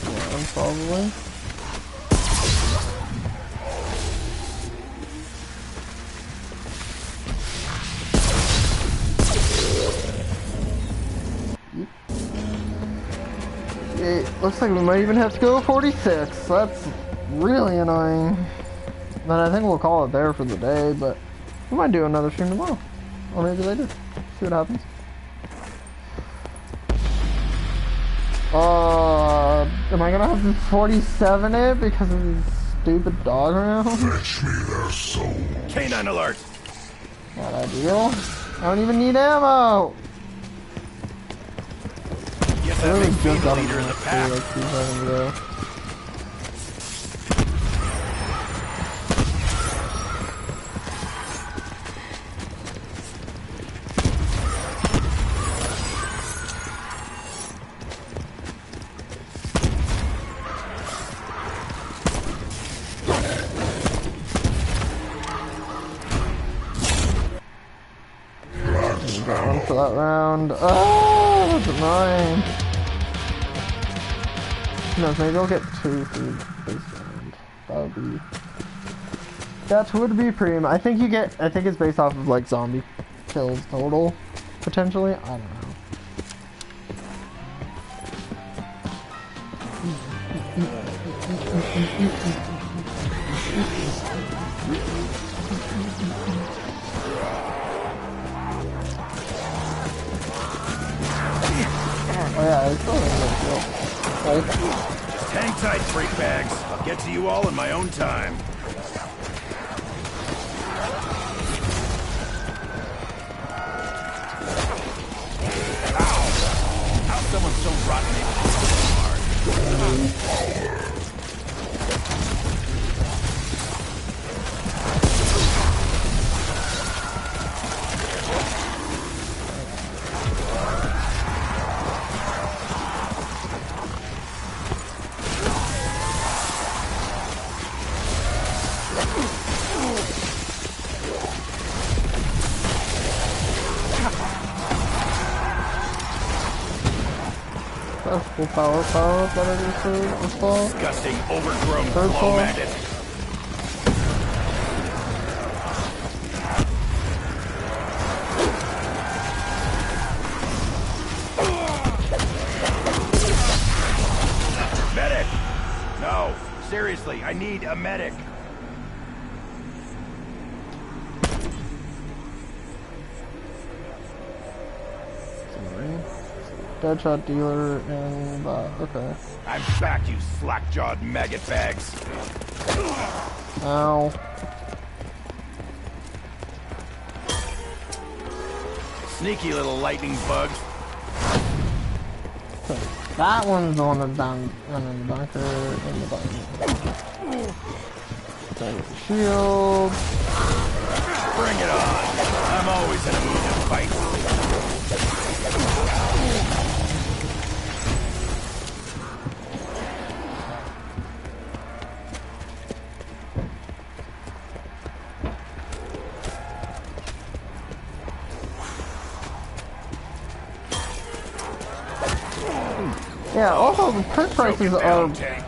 Yeah, probably. It looks like we might even have to go 46. That's really annoying. Then I think we'll call it there for the day, but we might do another stream tomorrow. Or maybe later. See what happens. Am I gonna have to 47 it because of this stupid dog around? Fetch me their soul. Canine alert! Not ideal. I don't even need ammo! Guess I that really makes me just the got leader in the pack. like 2 seconds ago. Got one for that round. Oh, that's annoying. No, maybe I'll get 2 for this round. That would be premium. I think it's based off of like zombie kills total, potentially. I don't know. Oh yeah, I still have that kill. Just hang tight, freak bags. I'll get to you all in my own time. Ow! How's someone so rotten able to hit so hard? Full power up that I just heard install. Disgusting, overgrown Third glow floor. maggot. Medic! No, seriously, I need a medic. Deadshot dealer and okay. I'm back, you slack-jawed maggot bags. Ow. Sneaky little lightning bugs. That one's the one that's down in the bunker. In the bunker. Shield. Bring it on. I'm always in a mood to fight. Yeah, also the perk prices are Tank.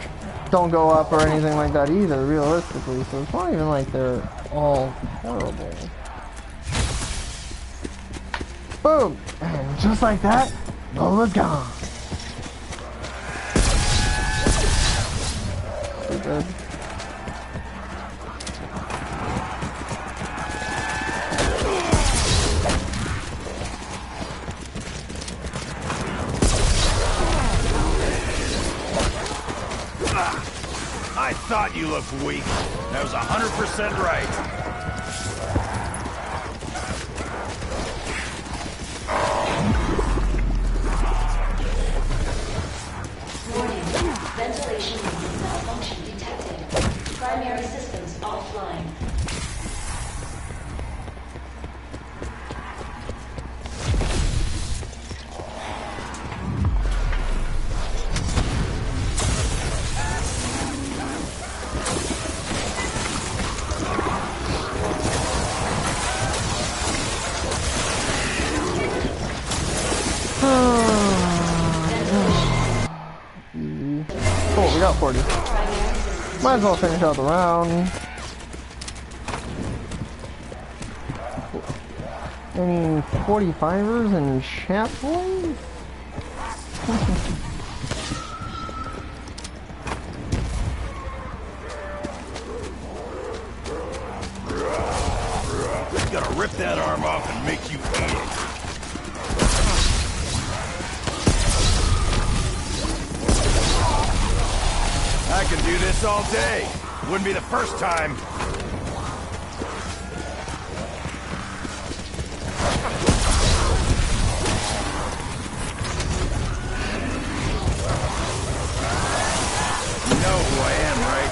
don't go up or anything like that either, realistically, so it's not even like they're all horrible. Boom! And just like that, Lola's gone. Pretty good. I thought you looked weak. That was 100% right. Warning. Ventilation malfunction detected. Primary systems offline. Cool, we got 40. Might as well finish out the round. Any 45ers in chat, boys? Gotta rip that arm off and make you eat it. I can do this all day. Wouldn't be the first time. You know who I am, right?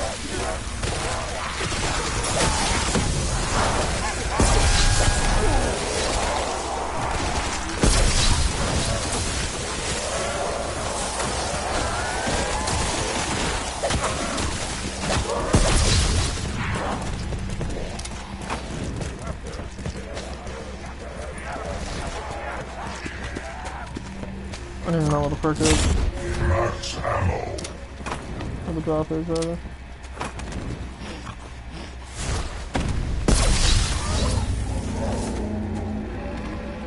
I don't even know what the perk is. What the drop is, rather.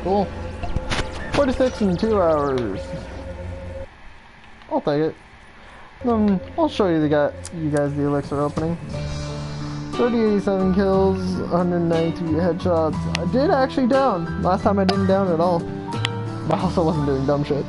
Cool. 46 in 2 hours. I'll take it. I'll show you guys the elixir opening. 87 kills, 192 headshots. I did actually down. Last time I didn't down at all. But I also wasn't doing dumb shit.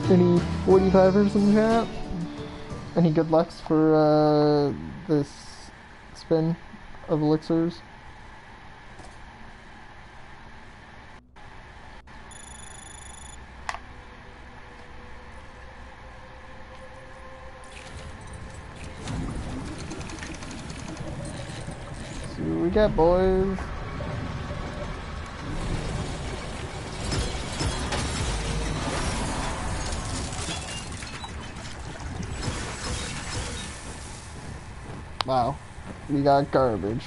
Any 45ers in the chat? Any good lucks for this spin of elixirs? See what we got, boys. Wow, we got garbage.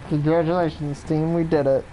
Congratulations, team, we did it.